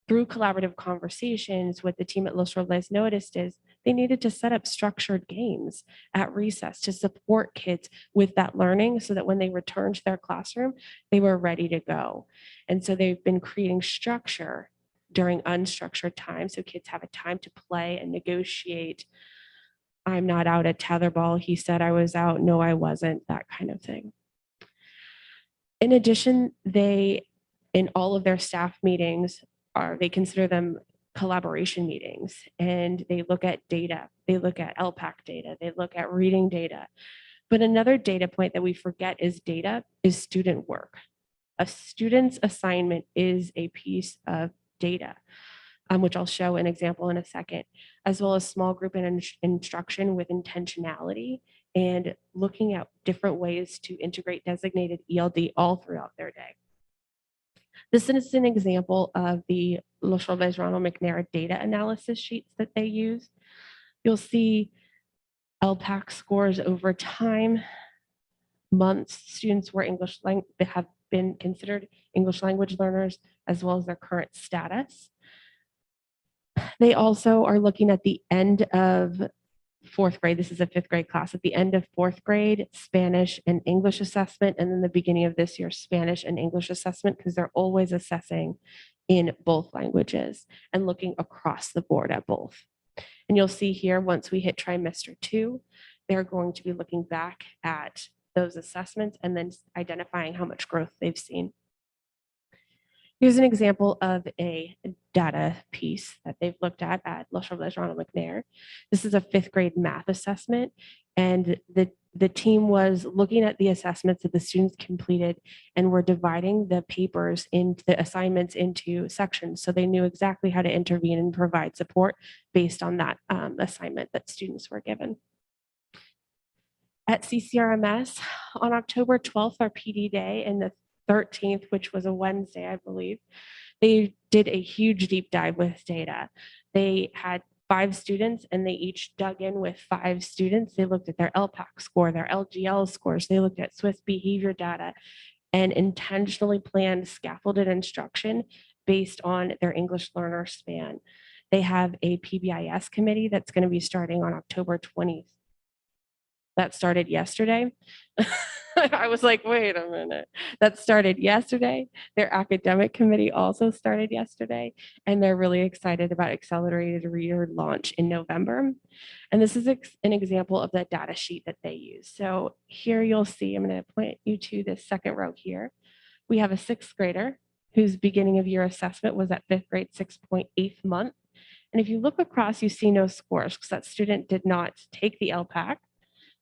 Through collaborative conversations, what the team at Los Robles noticed is they needed to set up structured games at recess to support kids with that learning so that when they returned to their classroom, they were ready to go. And so they've been creating structure during unstructured time so kids have a time to play and negotiate. I'm not out at tetherball. He said I was out. No, I wasn't, that kind of thing. In addition, in all of their staff meetings, they consider them collaboration meetings, and they look at data. They look at LPAC data. They look at reading data. But another data point that we forget is data is student work. A student's assignment is a piece of data, which I'll show an example in a second, as well as small group and instruction with intentionality and looking at different ways to integrate designated ELD all throughout their day. This is an example of the Los Robles Ronald McNair data analysis sheets that they use. You'll see LPAC scores over time, months, students were have been considered English language learners, as well as their current status. They also are looking at the end of fourth grade. This is a fifth grade class. At the end of fourth grade, Spanish and English assessment, and then the beginning of this year, Spanish and English assessment, because they're always assessing in both languages and looking across the board at both. And you'll see here, once we hit trimester 2, they're going to be looking back at those assessments and then identifying how much growth they've seen. Here's an example of a data piece that they've looked at Los Robles Ronald McNair. This is a fifth grade math assessment, and the team was looking at the assessments that the students completed and were dividing the papers into the assignments into sections, so they knew exactly how to intervene and provide support based on that assignment that students were given. At CCRMS on October 12th, our PD day, and the 13th, which was a Wednesday, I believe, they did a huge deep dive with data. They had 5 students and they each dug in with 5 students. They looked at their LPAC score, their LGL scores. They looked at Swiss behavior data and intentionally planned scaffolded instruction based on their English learner span. They have a PBIS committee that's going to be starting on October 20th. That started yesterday. I was like, wait a minute. That started yesterday. Their academic committee also started yesterday, and they're really excited about accelerated reader launch in November. And this is an example of the data sheet that they use. So here you'll see, I'm going to point you to this second row here. We have a 6th grader whose beginning of year assessment was at 5th grade 6.8th month. And if you look across, you see no scores because that student did not take the LPAC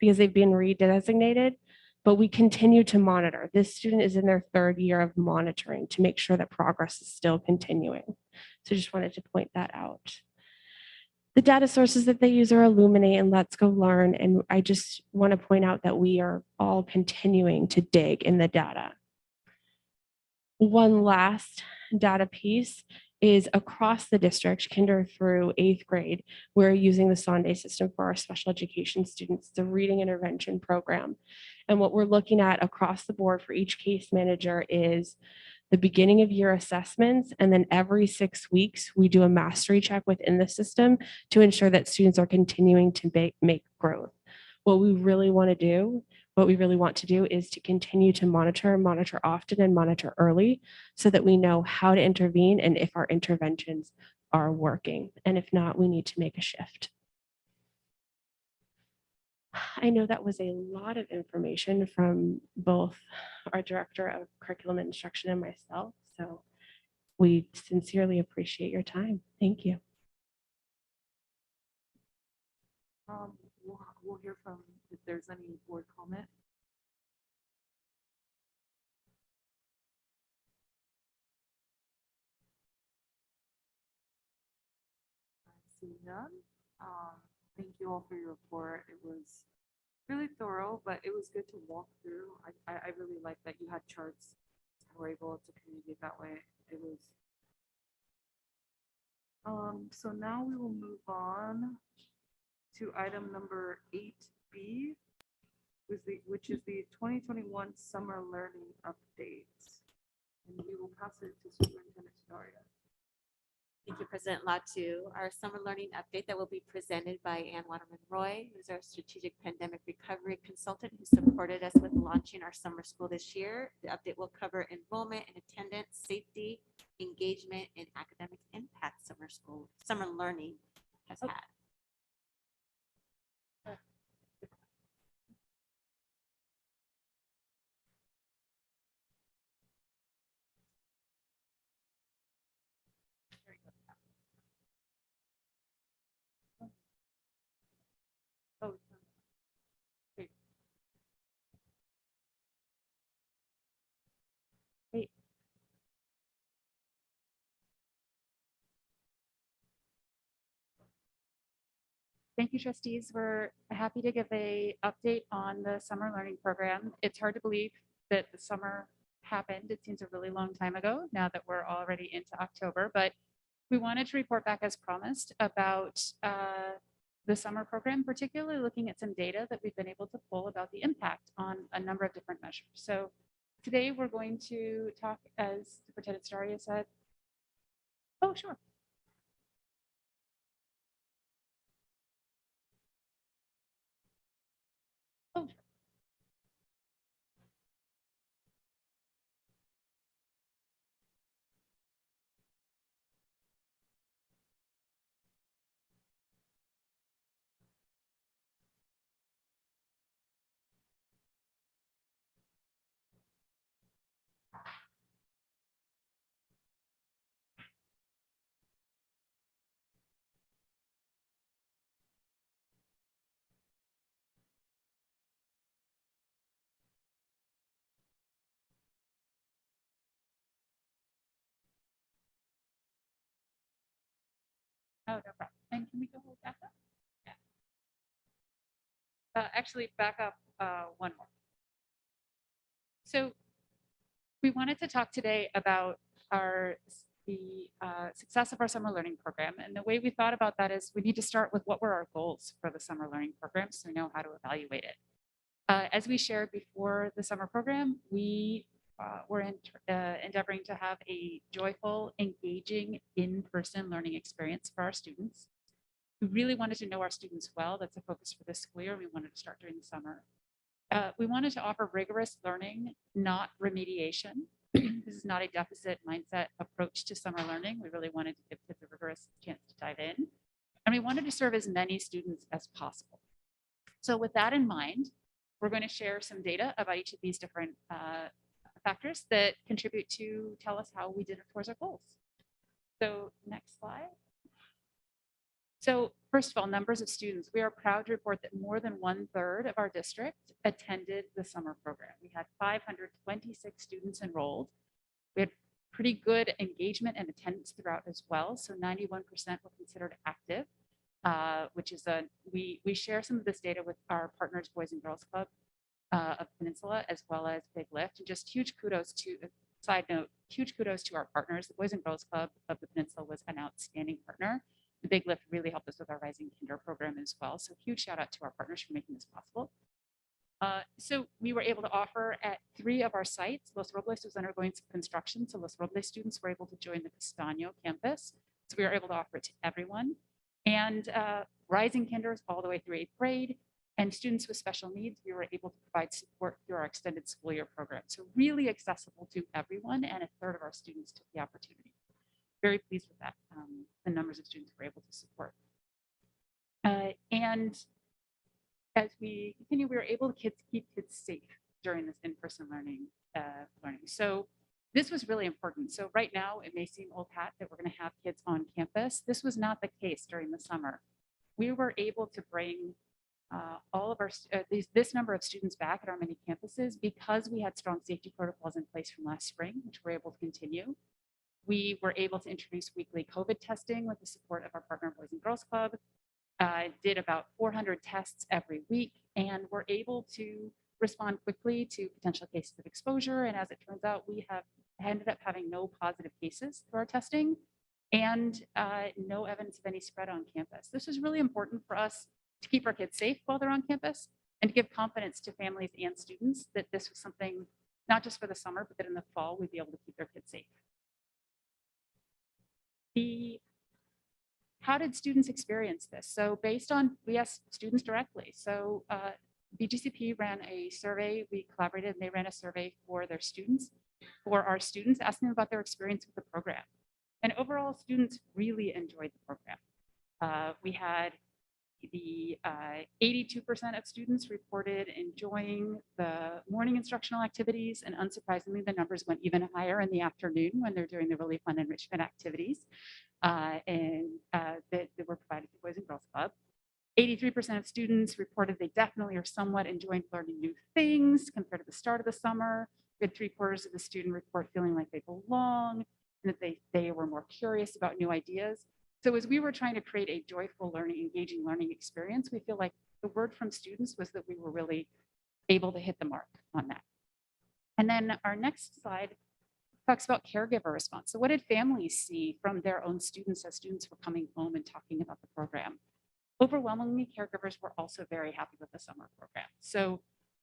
because they've been redesignated, but we continue to monitor. This student is in their 3rd year of monitoring to make sure that progress is still continuing. So just wanted to point that out. The data sources that they use are Illuminate and Let's Go Learn, and I just want to point out that we are all continuing to dig in the data. One last data piece is across the district, kinder through 8th grade, we're using the Sonde system for our special education students. It's a reading intervention program. And what we're looking at across the board for each case manager is the beginning of year assessments, and then every 6 weeks, we do a mastery check within the system to ensure that students are continuing to make growth. What we really want to do is to continue to monitor often and monitor early so that we know how to intervene and if our interventions are working. And if not, we need to make a shift. I know that was a lot of information from both our Director of Curriculum and Instruction and myself. So we sincerely appreciate your time. Thank you. We'll hear from if there's any board comment. I see none. Thank you all for your report. It was really thorough, but it was good to walk through. I really like that you had charts and were able to communicate that way. It was. So now we will move on to item number 8B, which is the 2021 summer learning update. And we will pass it to Superintendent Daria. Thank you, President Latu. Our summer learning update that will be presented by Ann Waterman Roy, who's our strategic pandemic recovery consultant who supported us with launching our summer school this year. The update will cover enrollment and attendance, safety, engagement, and academic impact summer learning has had. Oh, great. Great. Thank you, trustees. We're happy to give a update on the summer learning program. It's hard to believe that the summer happened. It seems a really long time ago now that we're already into October, but we wanted to report back as promised about the summer program, particularly looking at some data that we've been able to pull about the impact on a number of different measures. So today we're going to talk, as Superintendent Daria said. Oh, sure. Oh, sure. Oh, no problem. And can we go back up? Yeah. Actually, back up one more. So we wanted to talk today about the success of our summer learning program. And the way we thought about that is we need to start with what were our goals for the summer learning program so we know how to evaluate it. As we shared before the summer program, we were endeavoring to have a joyful, engaging, in-person learning experience for our students. We really wanted to know our students well. That's a focus for this school year. We wanted to start during the summer. We wanted to offer rigorous learning, not remediation. This is not a deficit mindset approach to summer learning. We really wanted to give kids a rigorous chance to dive in. And we wanted to serve as many students as possible. So with that in mind, we're going to share some data about each of these different factors that contribute to tell us how we did it towards our goals. So next slide. So first of all, numbers of students. We are proud to report that more than 1/3 of our district attended the summer program. We had 526 students enrolled. We had pretty good engagement and attendance throughout as well. So 91% were considered active, which is we share some of this data with our partners, Boys and Girls Club of Peninsula, as well as Big Lift. And just huge kudos to, side note, huge kudos to our partners. The Boys and Girls Club of the Peninsula was an outstanding partner. The Big Lift really helped us with our Rising Kinder program as well. So huge shout out to our partners for making this possible. So we were able to offer at 3 of our sites. Los Robles was undergoing some construction, so Los Robles students were able to join the Castaño campus. So we were able to offer it to everyone. And rising kinders all the way through 8th grade, and students with special needs, we were able to provide support through our extended school year program. So really accessible to everyone, and a third of our students took the opportunity. Very pleased with that, the numbers of students we're able to support. And as we continue, we were able to keep kids safe during this in-person learning. So this was really important. So right now, it may seem old hat that we're going to have kids on campus. This was not the case during the summer. We were able to bring all of our this number of students back at our many campuses because we had strong safety protocols in place from last spring, which we're able to continue. We were able to introduce weekly COVID testing with the support of our partner Boys and Girls Club. Did about 400 tests every week, and were able to respond quickly to potential cases of exposure. And as it turns out, we have ended up having no positive cases through our testing and no evidence of any spread on campus. This is really important for us to keep our kids safe while they're on campus and to give confidence to families and students that this was something not just for the summer, but that in the fall we'd be able to keep their kids safe. How did students experience this? So based on, we asked students directly. So BGCP ran a survey, we collaborated, and they ran a survey for their students, for our students, asking them about their experience with the program. And overall, students really enjoyed the program. We had the 82% of students reported enjoying the morning instructional activities, and unsurprisingly, the numbers went even higher in the afternoon when they're doing the really fun enrichment activities that were provided through Boys and Girls Club. 83% of students reported they definitely or somewhat enjoyed learning new things compared to the start of the summer. We had 3/4 of the student report feeling like they belong and that they were more curious about new ideas. So as we were trying to create a joyful learning, engaging learning experience, we feel like the word from students was that we were really able to hit the mark on that. And then our next slide talks about caregiver response. So what did families see from their own students as students were coming home and talking about the program? Overwhelmingly, caregivers were also very happy with the summer program. So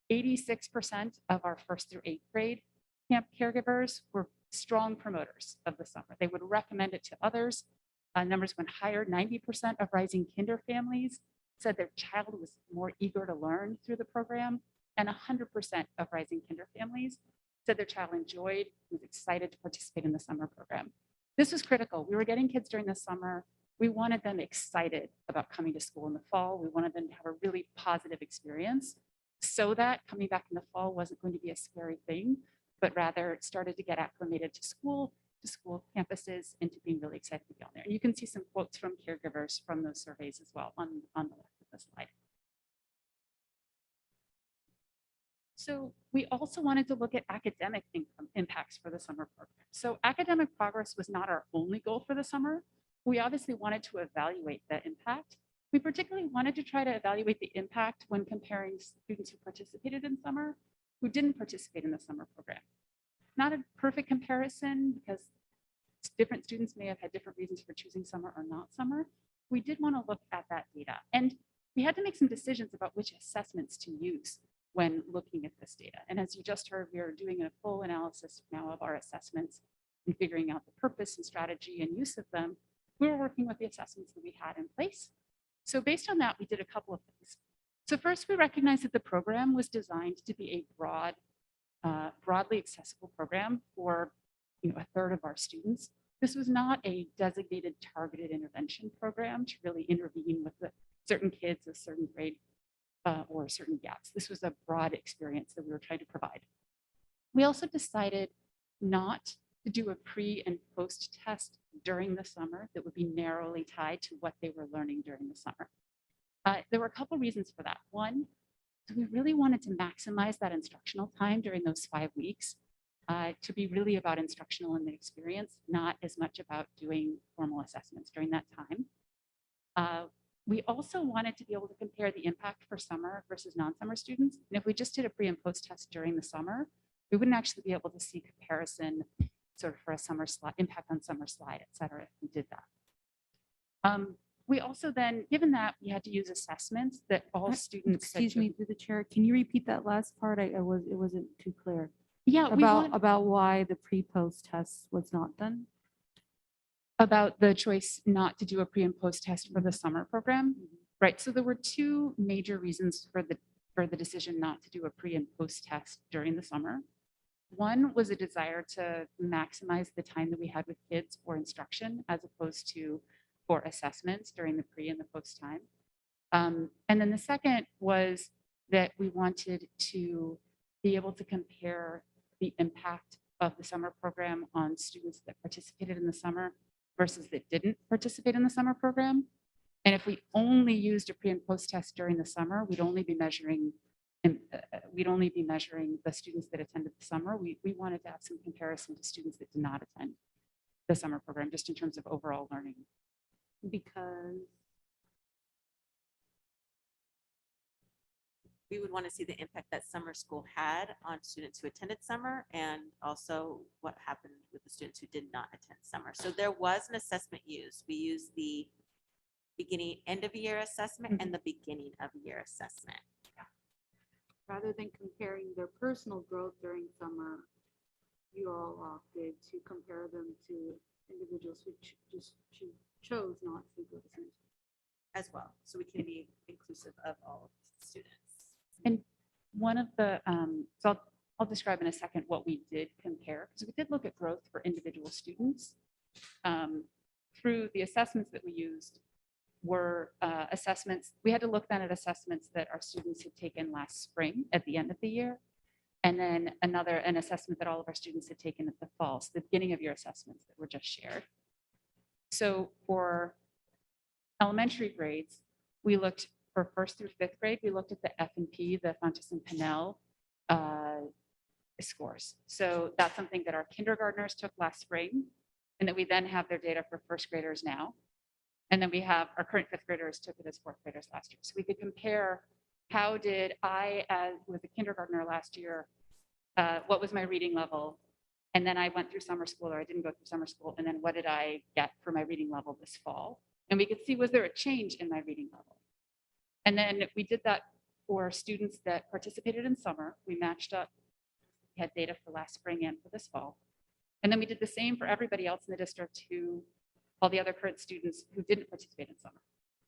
86% of our 1st through 8th grade camp caregivers were strong promoters of the summer. They would recommend it to others. Numbers went higher. 90% of rising kinder families said their child was more eager to learn through the program, and 100% of rising kinder families said their child enjoyed, was excited to participate in the summer program. This was critical. We were getting kids during the summer. We wanted them excited about coming to school in the fall. We wanted them to have a really positive experience so that coming back in the fall wasn't going to be a scary thing, but rather it started to get acclimated to school campuses, and to being really excited to be on there. And you can see some quotes from caregivers from those surveys as well on the left of the slide. So we also wanted to look at academic impacts for the summer program. So academic progress was not our only goal for the summer. We obviously wanted to evaluate the impact. We particularly wanted to try to evaluate the impact when comparing students who participated in summer who didn't participate in the summer program. Not a perfect comparison because different students may have had different reasons for choosing summer or not summer. We did want to look at that data, and we had to make some decisions about which assessments to use when looking at this data. And as you just heard, we are doing a full analysis now of our assessments and figuring out the purpose and strategy and use of them. We were working with the assessments that we had in place. So based on that, we did a couple of things. So first, we recognized that the program was designed to be a broadly accessible program for a third of our students. This was not a designated targeted intervention program to really intervene with certain kids of certain grade or certain gaps. This was a broad experience that we were trying to provide. We also decided not to do a pre and post test during the summer that would be narrowly tied to what they were learning during the summer. There were a couple reasons for that. One, we really wanted to maximize that instructional time during those 5 weeks to be really about instructional and the experience, not as much about doing formal assessments during that time. We also wanted to be able to compare the impact for summer versus non-summer students. And if we just did a pre and post test during the summer, we wouldn't actually be able to see comparison sort of for a summer slide, impact on summer slide, et cetera, if we did that. We also then, given that we had to use assessments that all students. said Excuse to- me, through the chair, can you repeat that last part? It wasn't too clear. Yeah, we want About why the pre-post test was not done? about the choice not to do a pre and post test for the summer program. Right, so there were two major reasons for the decision not to do a pre and post test during the summer. One was a desire to maximize the time that we had with kids for instruction as opposed to for assessments during the pre and the post time. And then the second was that we wanted to be able to compare the impact of the summer program on students that participated in the summer versus that didn't participate in the summer program. And if we only used a pre and post test during the summer, we'd only be measuring the students that attended the summer. We wanted to have some comparison to students that did not attend the summer program, just in terms of overall learning. Because We would want to see the impact that summer school had on students who attended summer and also what happened with the students who did not attend summer. So there was an assessment used. We used the beginning, end of year assessment and the beginning of year assessment. rather than comparing their personal growth during summer, you all opted to compare them to individuals who chose not to go to summer school. As well, so we can be inclusive of all students. And one of the, so I'll describe in a second what we did compare, because we did look at growth for individual students. Through the assessments that we used were assessments, we had to look then at assessments that our students had taken last spring at the end of the year. And then an assessment that all of our students had taken at the fall, so the beginning of year assessments that were just shared. So for elementary grades, we looked for 1st through 5th grade, we looked at the F&P, the Fontes and Pinnell scores. So that's something that our kindergartners took last spring, and that we then have their data for 1st graders now. And then we have our current 5th graders took it as 4th graders last year. So we could compare how did I, as with a kindergartner last year, what was my reading level? And then I went through summer school, or I didn't go through summer school. And then what did I get for my reading level this fall? And we could see, was there a change in my reading level? And then we did that for students that participated in summer. We matched up, we had data for last spring and for this fall. And then we did the same for everybody else in the district all the other current students who didn't participate in summer.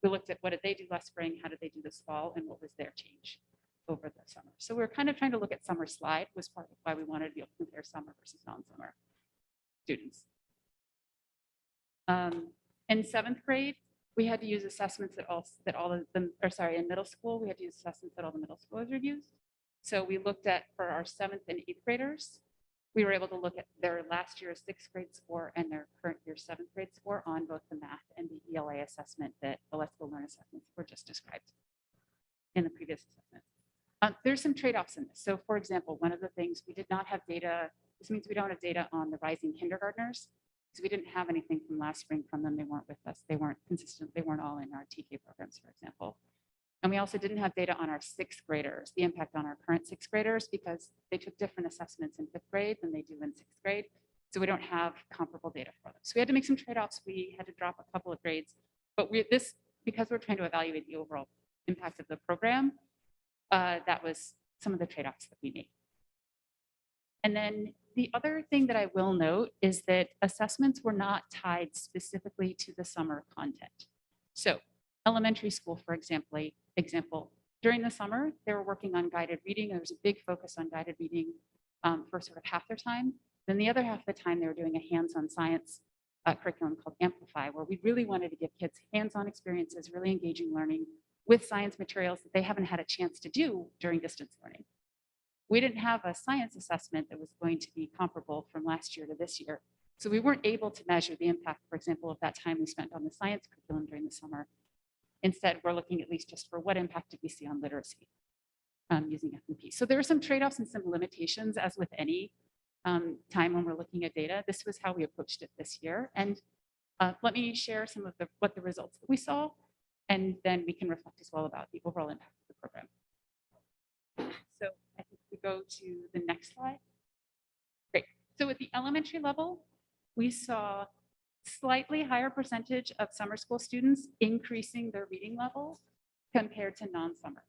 We looked at what did they do last spring, how did they do this fall, and what was their change over the summer. So we're kind of trying to look at summer slide, was part of why we wanted to be able to compare summer versus non-summer students. In 7th grade, we had to use assessments that all of them, or sorry, in middle school, we had to use assessments that all the middle schoolers had used. So we looked at, for our 7th and 8th graders, we were able to look at their last year's 6th grade score and their current year 7th grade score on both the math and the ELA assessment, that the Let's Go Learn assessments were just described in the previous assessment. There's some trade-offs in this. So for example, one of the things we did not have data, this means we don't have data on the rising kindergartners, because we didn't have anything from last spring from them. They weren't with us. They weren't consistent. They weren't all in our TK programs, for example. And we also didn't have data on our 6th graders, the impact on our current 6th graders, because they took different assessments in 5th grade than they do in 6th grade. So we don't have comparable data for them. So we had to make some trade-offs. We had to drop a couple of grades, but because we're trying to evaluate the overall impact of the program, that was some of the trade-offs that we made. And then the other thing that I will note is that assessments were not tied specifically to the summer content. So elementary school, for example, during the summer, they were working on guided reading. There was a big focus on guided reading for sort of half their time. Then the other half of the time, they were doing a hands-on science curriculum called Amplify, where we really wanted to give kids hands-on experiences, really engaging learning with science materials that they haven't had a chance to do during distance learning. We didn't have a science assessment that was going to be comparable from last year to this year. So we weren't able to measure the impact, for example, of that time we spent on the science curriculum during the summer. Instead, we're looking at least just for what impact did we see on literacy using F&P. So there are some trade-offs and some limitations, as with any time when we're looking at data. This was how we approached it this year. And let me share some of what the results that we saw, and then we can reflect as well about the overall impact of the program. So I think we go to the next slide. Great. So at the elementary level, we saw slightly higher percentage of summer school students increasing their reading level compared to non-summer.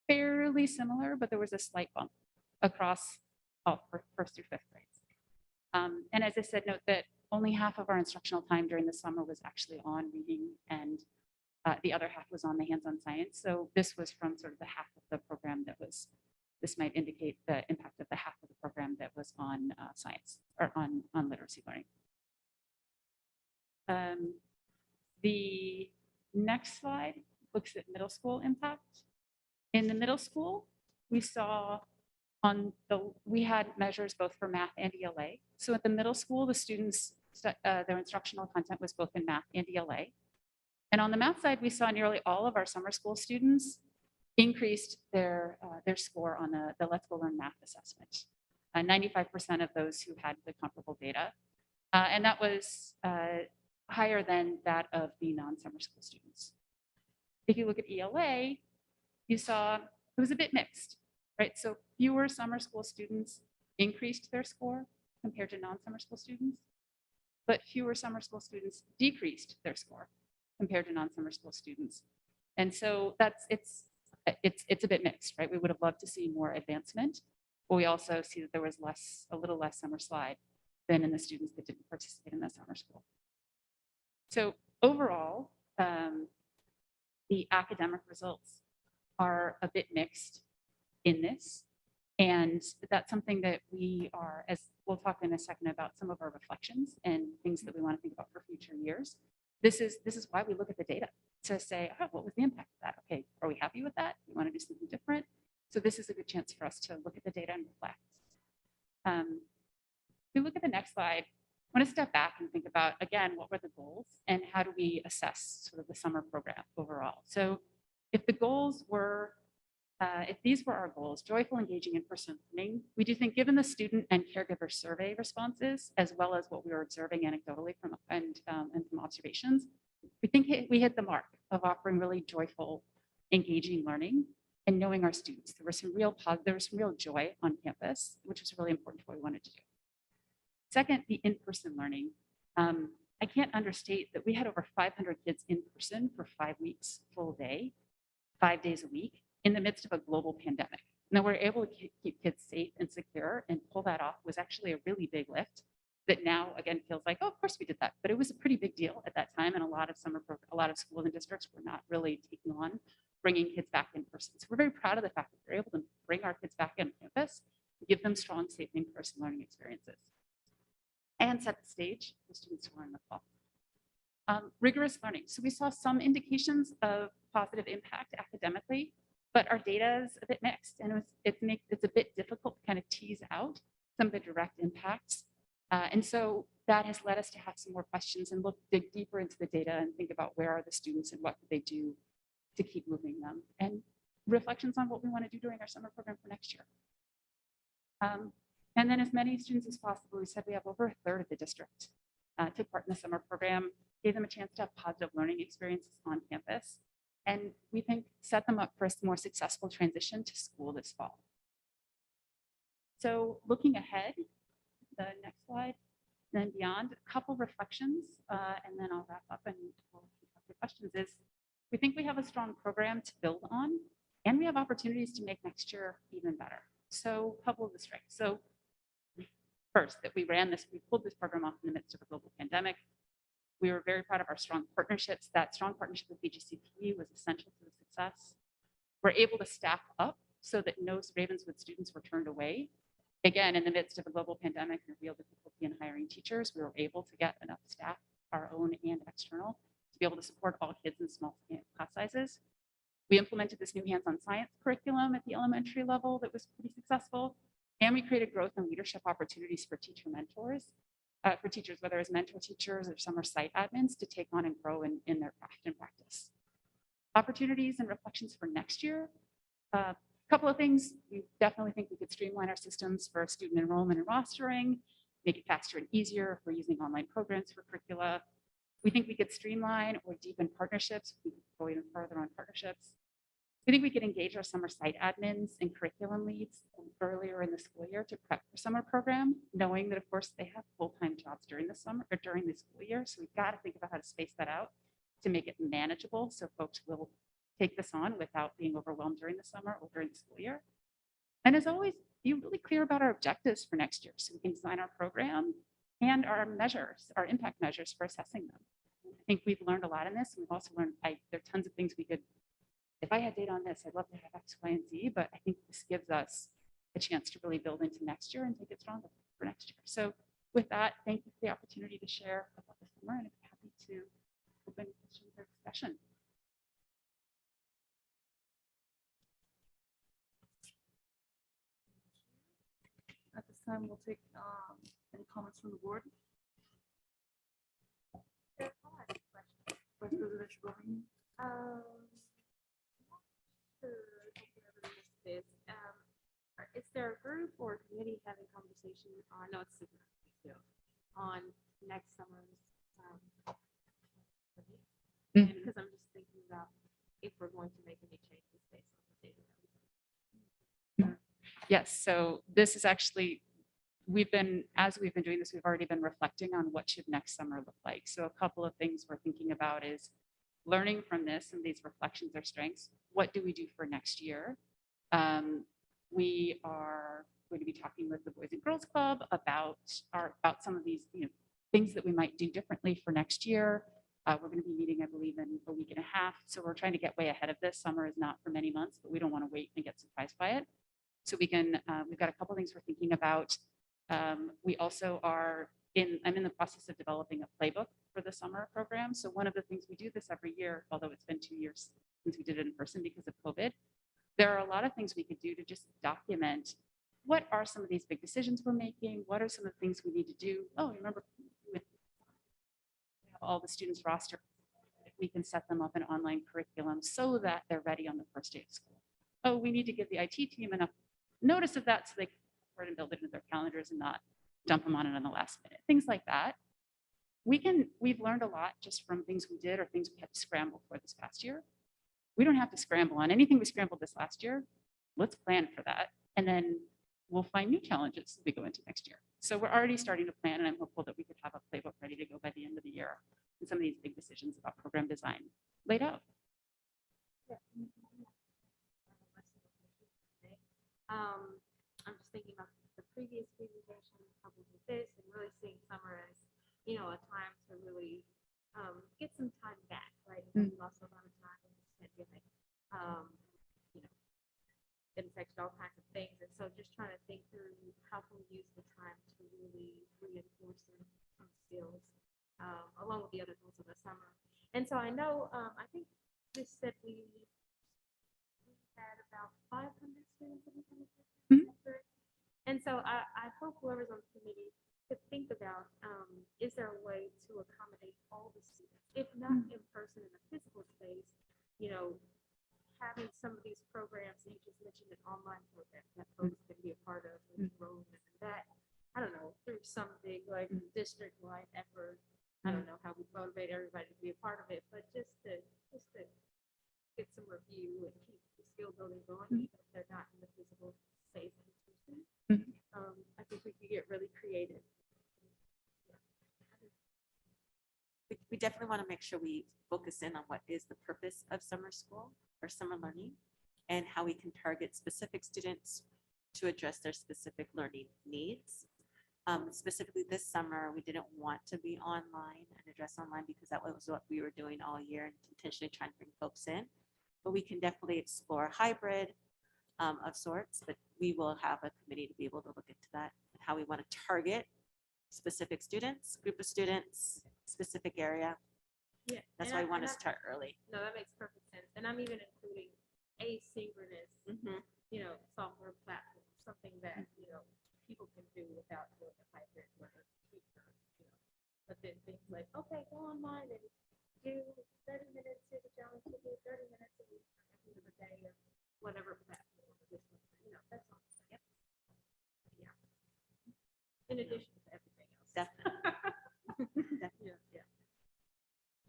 Fairly similar, but there was a slight bump across all first through fifth grades. And as I said, note that only half of our instructional time during the summer was actually on reading, and the other half was on the hands-on science. So this was from sort of the half of the program that was, this might indicate the impact of the half of the program that was on science or on literacy learning. The next slide looks at middle school impact. In the middle school, we saw we had measures both for math and ELA. So at the middle school, the students, their instructional content was both in math and ELA. And on the math side, we saw nearly all of our summer school students increased their score on the Let's Go Learn Math assessment. 95% of those who had the comparable data. And that was higher than that of the non-summer school students. If you look at ELA, you saw it was a bit mixed, right? So fewer summer school students increased their score compared to non-summer school students, but fewer summer school students decreased their score compared to non-summer school students. And so it's a bit mixed, right? We would have loved to see more advancement, but we also see that there was a little less summer slide than in the students that didn't participate in the summer school. So overall, the academic results are a bit mixed in this. And that's something that we are, as we'll talk in a second about some of our reflections and things that we want to think about for future years. This is why we look at the data to say, oh, what was the impact of that? Okay, are we happy with that? We want to do something different. So this is a good chance for us to look at the data and reflect. If we look at the next slide, I want to step back and think about, again, what were the goals and how do we assess sort of the summer program overall? So if the goals were, if these were our goals, joyful, engaging, in-person learning, we do think given the student and caregiver survey responses, as well as what we were observing anecdotally from and from observations, we think we hit the mark of offering really joyful, engaging learning and knowing our students. There was some real joy on campus, which was really important to what we wanted to do. Second, the in-person learning. I can't understate that we had over 500 kids in person for 5 weeks, full day, 5 days a week, in the midst of a global pandemic. Now we're able to keep kids safe and secure, and pull that off was actually a really big lift that now again feels like, oh, of course we did that, but it was a pretty big deal at that time, and a lot of schools and districts were not really taking on bringing kids back in person. So we're very proud of the fact that we're able to bring our kids back on campus, give them strong, safe in-person learning experiences, and set the stage for students who are in the fall. Rigorous learning. So we saw some indications of positive impact academically, but our data is a bit mixed, and it's a bit difficult to kind of tease out some of the direct impacts. And so that has led us to have some more questions and dig deeper into the data and think about where are the students and what could they do to keep moving them, and reflections on what we want to do during our summer program for next year. And then as many students as possible, we said we have over a third of the district took part in the summer program, gave them a chance to have positive learning experiences on campus, and we think set them up for a more successful transition to school this fall. So looking ahead, the next slide, then beyond, a couple reflections, and then I'll wrap up and we'll have your questions, is we think we have a strong program to build on, and we have opportunities to make next year even better. So a couple of the strengths. So first, that we pulled this program off in the midst of a global pandemic. We were very proud of our strong partnerships. That strong partnership with BGCP was essential to the success. We're able to staff up so that no Ravenswood students were turned away. Again, in the midst of a global pandemic and real difficulty in hiring teachers, we were able to get enough staff, our own and external, to be able to support all kids in small class sizes. We implemented this new hands-on science curriculum at the elementary level that was pretty successful. And we created growth and leadership opportunities for teacher mentors, for teachers, whether as mentor teachers or summer site admins, to take on and grow in their craft and practice. Opportunities and reflections for next year. A couple of things. We definitely think we could streamline our systems for student enrollment and rostering, make it faster and easier if we're using online programs for curricula. We think we could streamline or deepen partnerships. We could go even further on partnerships. We think we could engage our summer site admins and curriculum leads earlier in the school year to prep for summer program, knowing that of course they have full-time jobs during the summer or during the school year. So we've got to think about how to space that out to make it manageable so folks will take this on without being overwhelmed during the summer or during the school year. And as always, be really clear about our objectives for next year so we can design our program and our measures, our impact measures for assessing them. I think we've learned a lot in this. We've also learned there are tons of things we could, if I had data on this, I'd love to have X, Y, and Z, but I think this gives us a chance to really build into next year and take it stronger for next year. So with that, thank you for the opportunity to share about the summer, and I'm happy to open questions or discussion. At this time, we'll take any comments from the board. Vice President Shabani? Is there a group or committee having conversation on, no, it's on next summer's, because I'm just thinking about if we're going to make any changes based on the data that we have. Yes, so this is actually, as we've been doing this, we've already been reflecting on what should next summer look like. So a couple of things we're thinking about is learning from this and these reflections or strengths. What do we do for next year? We are going to be talking with the Boys and Girls Club about some of these things that we might do differently for next year. We're going to be meeting, I believe, in a week and a half. So we're trying to get way ahead of this. Summer is not for many months, but we don't want to wait and get surprised by it. So we've got a couple of things we're thinking about. We also I'm in the process of developing a playbook for the summer program. So one of the things we do this every year, although it's been 2 years since we did it in person because of COVID, there are a lot of things we could do to just document what are some of these big decisions we're making? What are some of the things we need to do? Oh, remember, we have all the students roster. We can set them up an online curriculum so that they're ready on the first day of school. Oh, we need to give the IT team enough notice of that so they can afford and build it into their calendars and not dump them on it in the last minute. Things like that. We've learned a lot just from things we did or things we had to scramble for this past year. We don't have to scramble on anything we scrambled this last year. Let's plan for that. And then we'll find new challenges as we go into next year. So we're already starting to plan, and I'm hopeful that we could have a playbook ready to go by the end of the year and some of these big decisions about program design laid out. I'm just thinking about the previous presentation coupled with this and really seeing summer as, a time to really get some time back, right? We lost a lot of time in this pandemic. It affected all kinds of things. And so just trying to think through how can we use the time to really reinforce some skills along with the other goals of the summer. And so I know, I think this said we had about 500 students in the semester. And so I hope whoever's on the committee could think about, is there a way to accommodate all the students, if not in person in a physical space, having some of these programs, you just mentioned an online program that folks can be a part of and enroll in that, I don't know, through some big like district-wide effort. I don't know how we motivate everybody to be a part of it, but just to get some review and keep the skill building going, even if they're not in the physical space institution. I think we could get really creative. We definitely want to make sure we focus in on what is the purpose of summer school or summer learning and how we can target specific students to address their specific learning needs. Specifically this summer, we didn't want to be online and address online because that was what we were doing all year and intentionally trying to bring folks in. But we can definitely explore hybrid of sorts, but we will have a committee to be able to look into that and how we want to target specific students, group of students, specific area. Yeah, that's why we want to start early. No, that makes perfect sense. And I'm even including asynchronous, software platform, something that, people can do without doing a hybrid where teacher, but then things like, okay, go online and do 30 minutes to the challenge, to do 30 minutes a week at the end of the day or whatever platform. That's all. Yep. Yeah. In addition to everything else. Definitely.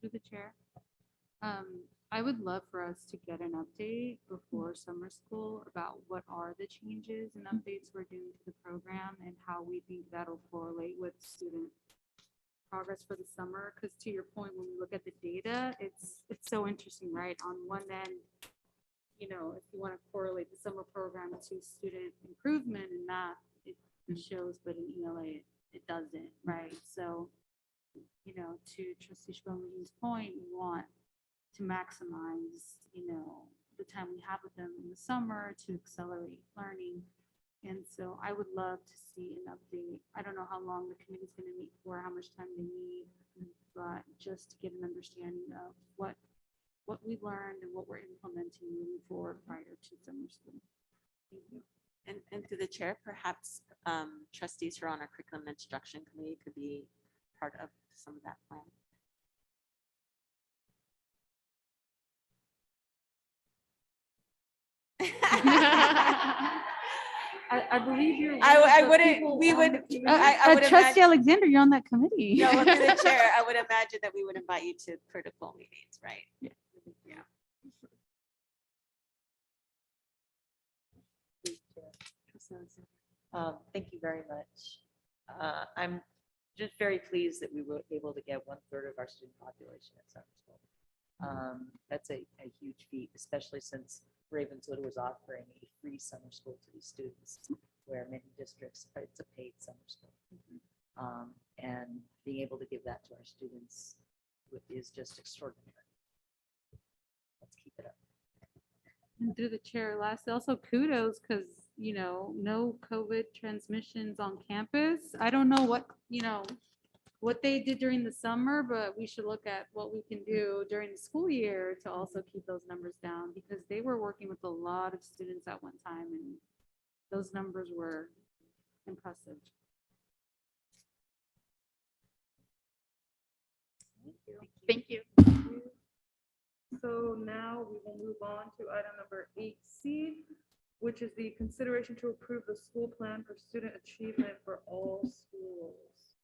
Through the chair. I would love for us to get an update before summer school about what are the changes and updates we're doing to the program and how we think that'll correlate with student progress for the summer. Because to your point, when we look at the data, it's so interesting, right? On one end, you know, if you want to correlate the summer program to student improvement in math, it shows, but in ELA, it doesn't, right? So, you know, to Trustee Schwelming's point, we want to maximize, you know, the time we have with them in the summer to accelerate learning. And so I would love to see an update. I don't know how long the committee's going to meet for, how much time they need, but just to get an understanding of what we learned and what we're implementing moving forward prior to summer school. Thank you. And through the chair, perhaps trustees who are on our curriculum instruction committee could be part of some of that plan. I believe you're. I wouldn't, we would, I would Trustee imagine, Alexander, you're on that committee. no, through the chair, I would imagine that we would invite you to critical meetings, right? Yeah. Yeah. Thank you very much. I'm just very pleased that we were able to get 1/3 of our student population at summer school. That's a huge feat, especially since Ravenswood was offering a free summer school to these students, where many districts, it's a paid summer school. And being able to give that to our students is just extraordinary. Let's keep it up. And through the chair, lastly, also kudos because, you know, no COVID transmissions on campus. I don't know what, you know, what they did during the summer, but we should look at what we can do during the school year to also keep those numbers down because they were working with a lot of students at one time and those numbers were impressive. Thank you. So now we will move on to item number 8C, which is the consideration to approve the school plan for student achievement for all schools.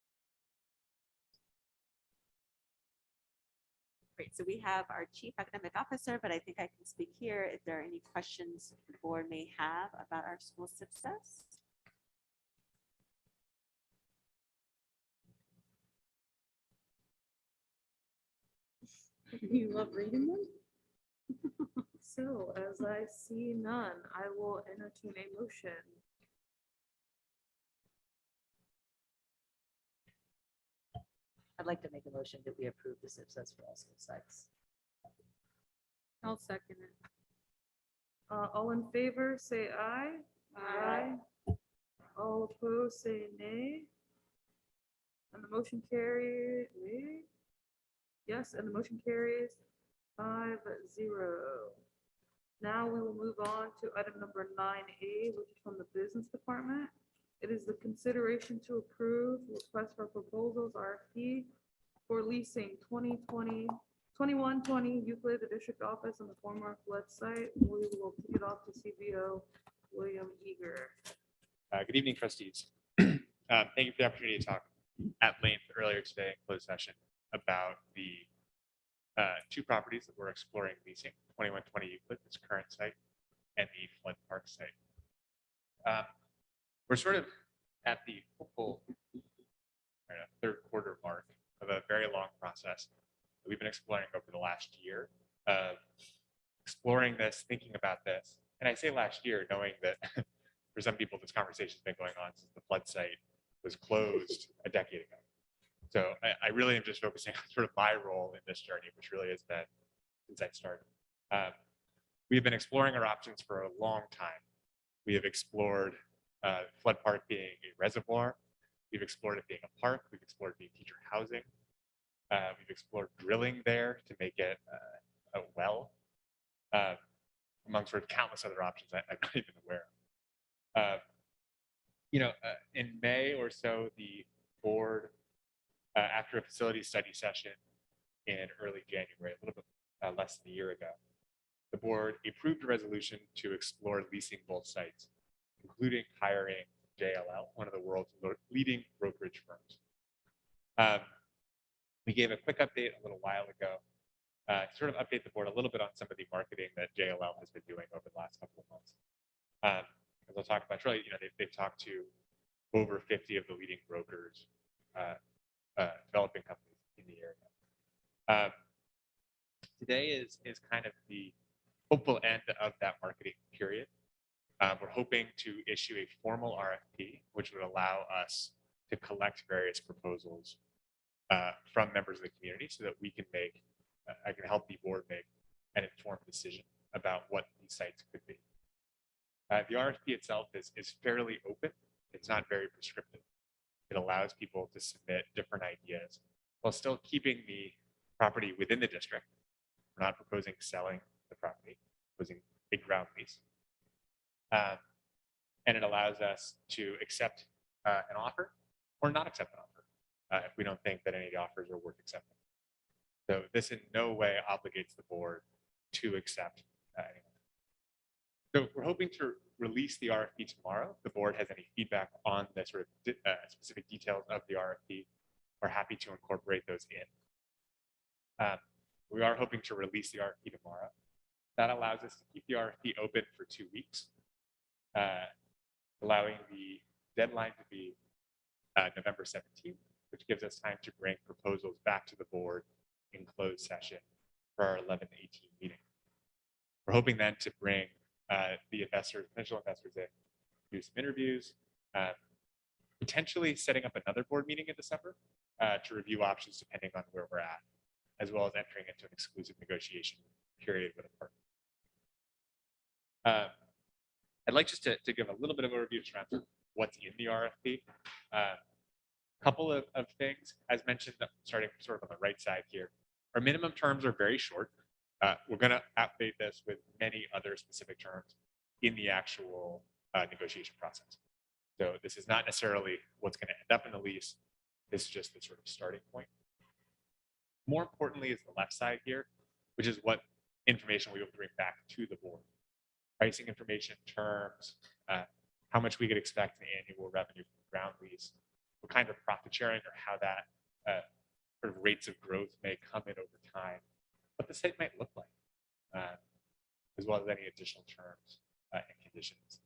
Great, so we have our chief academic officer, but I think I can speak here if there are any questions the board may have about our school success. You love reading them? So as I see none, I will entertain a motion. I'd like to make a motion that we approve the success for all school sites. I'll second it. All in favor, say aye. Aye. All opposed, say nay. And the motion carries, yes, and the motion carries 5-0. Now we will move on to item number 9A, which is from the business department. It is the consideration to approve request for proposals RFP for leasing 2120 Euclid, the district office on the former flood site. We will kick it off to CBO William Eager. Good evening, trustees. Thank you for the opportunity to talk at length earlier today in closed session about the two properties that we're exploring leasing, 2120 Euclid, its current site, and the Flood Park site. We're sort of at the hopeful third quarter mark of a very long process that we've been exploring over the last year of exploring this, thinking about this. And I say last year, knowing that for some people, this conversation has been going on since the flood site was closed a decade ago. So I really am just focusing on sort of my role in this journey, which really has been since I started. We've been exploring our options for a long time. We have explored Flood Park being a reservoir. We've explored it being a park. We've explored it being teacher housing. We've explored drilling there to make it a well, among sort of countless other options I'm not even aware of. In May or so, the board, after a facility study session in early January, a little bit less than a year ago, the board approved a resolution to explore leasing both sites, including hiring JLL, one of the world's leading brokerage firms. We gave a quick update a little while ago. sort of update the board a little bit on some of the marketing that JLL has been doing over the last couple of months. As I'll talk about shortly, they've talked to over 50 of the leading brokers, developing companies in the area. Today is kind of the hopeful end of that marketing period. We're hoping to issue a formal RFP, which would allow us to collect various proposals from members of the community so that we can I can help the board make an informed decision about what these sites could be. The RFP itself is fairly open. It's not very prescriptive. It allows people to submit different ideas while still keeping the property within the district. We're not proposing selling the property, proposing a ground lease. And it allows us to accept an offer or not accept an offer if we don't think that any of the offers are worth accepting. So this in no way obligates the board to accept anyone. So we're hoping to release the RFP tomorrow. If the board has any feedback on the sort of specific details of the RFP, we're happy to incorporate those in. We are hoping to release the RFP tomorrow. That allows us to keep the RFP open for 2 weeks, allowing the deadline to be November 17th, which gives us time to bring proposals back to the board in closed session for our 11 to 18 meeting. We're hoping then to bring the investors, potential investors in, do some interviews, potentially setting up another board meeting in December to review options depending on where we're at, as well as entering into an exclusive negotiation period with a partner. I'd like just to give a little bit of overview around what's in the RFP. Couple of things, as mentioned, starting sort of on the right side here. Our minimum terms are very short. We're going to update this with many other specific terms in the actual negotiation process. So this is not necessarily what's going to end up in the lease. This is just the sort of starting point. More importantly is the left side here, which is what information we will bring back to the board. Pricing information, terms, how much we could expect in annual revenue from the ground lease, what kind of profit sharing or how that sort of rates of growth may come in over time, what the site might look like, as well as any additional terms and conditions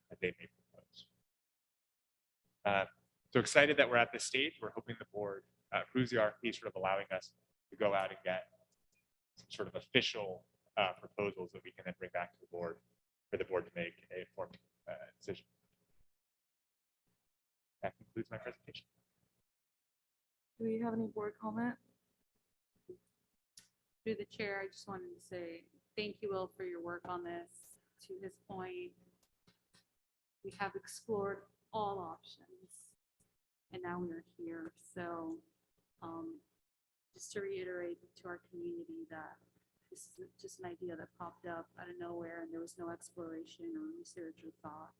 that they may propose. So excited that we're at this stage. We're hoping the board approves the RFP, sort of allowing us to go out and get some sort of official proposals that we can then bring back to the board for the board to make a informed decision. That concludes my presentation. Do we have any board comment? Through the chair, I just wanted to say thank you, Will, for your work on this. To his point, we have explored all options, and now we're here. So just to reiterate to our community that this is just an idea that popped up out of nowhere, and there was no exploration or research or thought.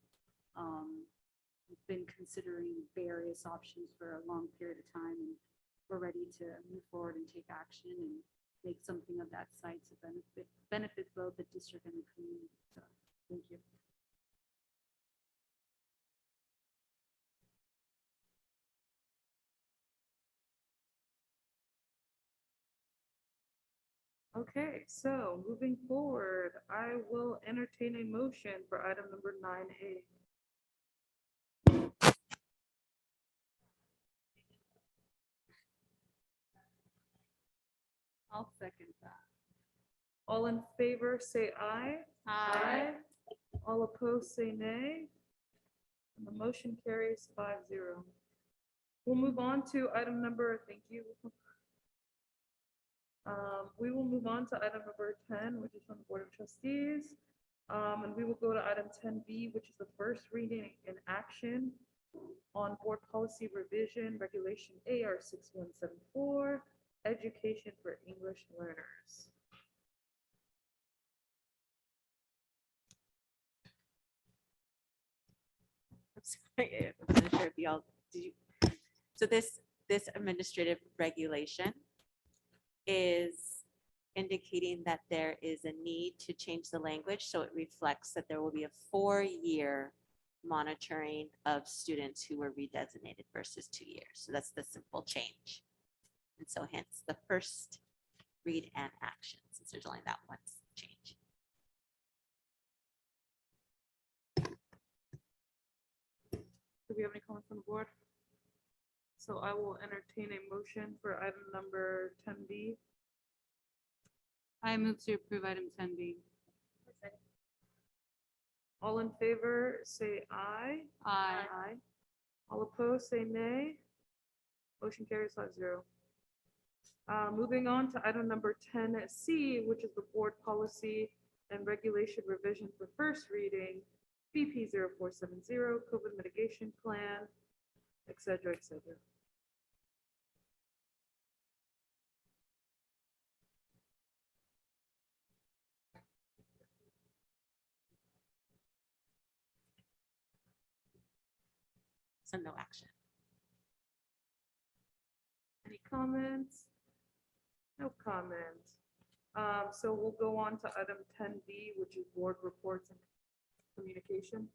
We've been considering various options for a long period of time, and we're ready to move forward and take action and make something of that site to benefit both the district and the community. So thank you. Okay, so moving forward, I will entertain a motion for item number 9A. I'll second that. All in favor, say aye. Aye. All opposed, say nay. And the motion carries 5-0. We'll move on to item number, thank you. We will move on to item number 10, which is from the Board of Trustees. And we will go to item 10B, which is the first reading in action on board policy revision, regulation AR 6174, education for English learners. I'm sorry, I'm not sure if y'all did you. So this administrative regulation is indicating that there is a need to change the language so it reflects that there will be a 4-year monitoring of students who were redesignated versus 2 years. So that's the simple change. And so hence the first read and action, since there's only that one change. Do we have any comments from the board? So I will entertain a motion for item number 10B. I move to approve item 10B. All in favor, say aye. Aye. Aye. All opposed, say nay. Motion carries 5-0. Moving on to item number 10C, which is the board policy and regulation revision for first reading, BP 0470, COVID mitigation plan, et cetera, et cetera. So no action. Any comments? No comments. So we'll go on to item 10B, which is board reports and communication.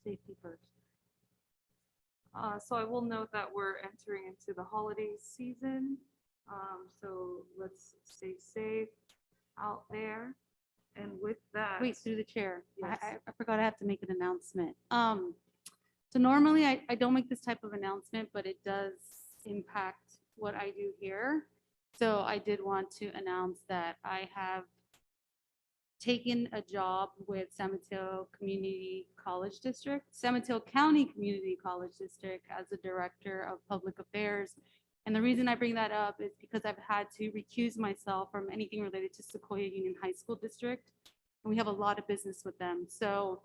Safety first. So I will note that we're entering into the holiday season. So let's stay safe out there. And with that. Wait, through the chair. Yes. I forgot I have to make an announcement. So normally I don't make this type of announcement, but it does impact what I do here. So I did want to announce that I have taken a job with San Mateo Community College District, San Mateo County Community College District as the Director of Public Affairs. And the reason I bring that up is because I've had to recuse myself from anything related to Sequoia Union High School District. And we have a lot of business with them. So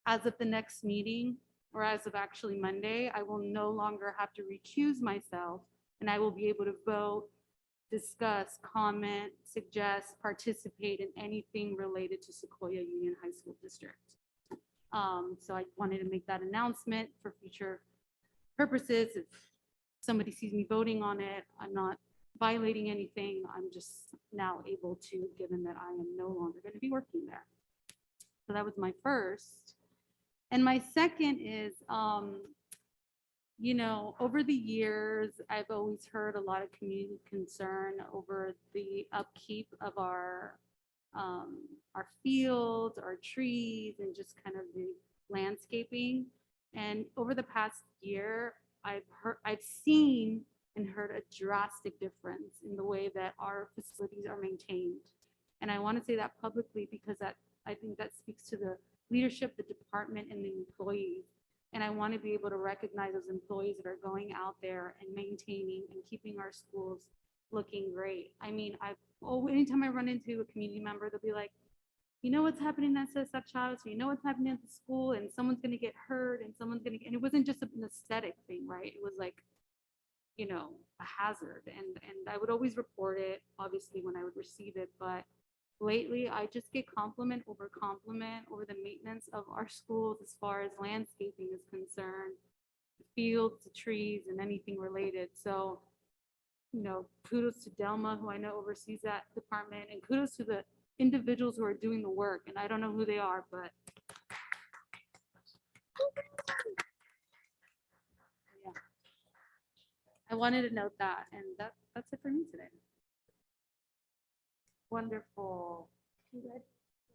as of the next meeting, or as of actually Monday, I will no longer have to recuse myself, and I will be able to vote, discuss, comment, suggest, participate in anything related to Sequoia Union High School District. So I wanted to make that announcement for future purposes. If somebody sees me voting on it, I'm not violating anything. I'm just now able to, given that I am no longer going to be working there. So that was my first. And my second is, you know, over the years, I've always heard a lot of community concern over the upkeep of our fields, our trees, and just kind of the landscaping. And over the past year, I've seen and heard a drastic difference in the way that our facilities are maintained. And I want to say that publicly because I think that speaks to the leadership, the department, and the employees. And I want to be able to recognize those employees that are going out there and maintaining and keeping our schools looking great. I mean, anytime I run into a community member, they'll be like, you know what's happening at Suck Child, so you know what's happening at the school, and someone's going to get hurt, and and it wasn't just an aesthetic thing, right? It was like, you know, a hazard. And I would always report it, obviously, when I would receive it, but lately I just get compliment over the maintenance of our schools as far as landscaping is concerned, the fields, the trees, and anything related. So, you know, kudos to Delma, who I know oversees that department, and kudos to the individuals who are doing the work. And I don't know who they are, but Yeah. I wanted to note that, and that's it for me today. Wonderful.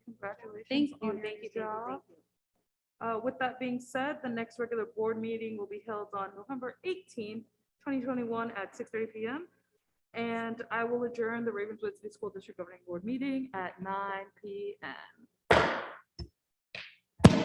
Congratulations Thank you, on thank your you, thank you, job. thank you. With that being said, the next regular board meeting will be held on November 18th, 2021 at 6:30 PM. And I will adjourn the Ravenswood City School District Governing Board meeting at 9 PM.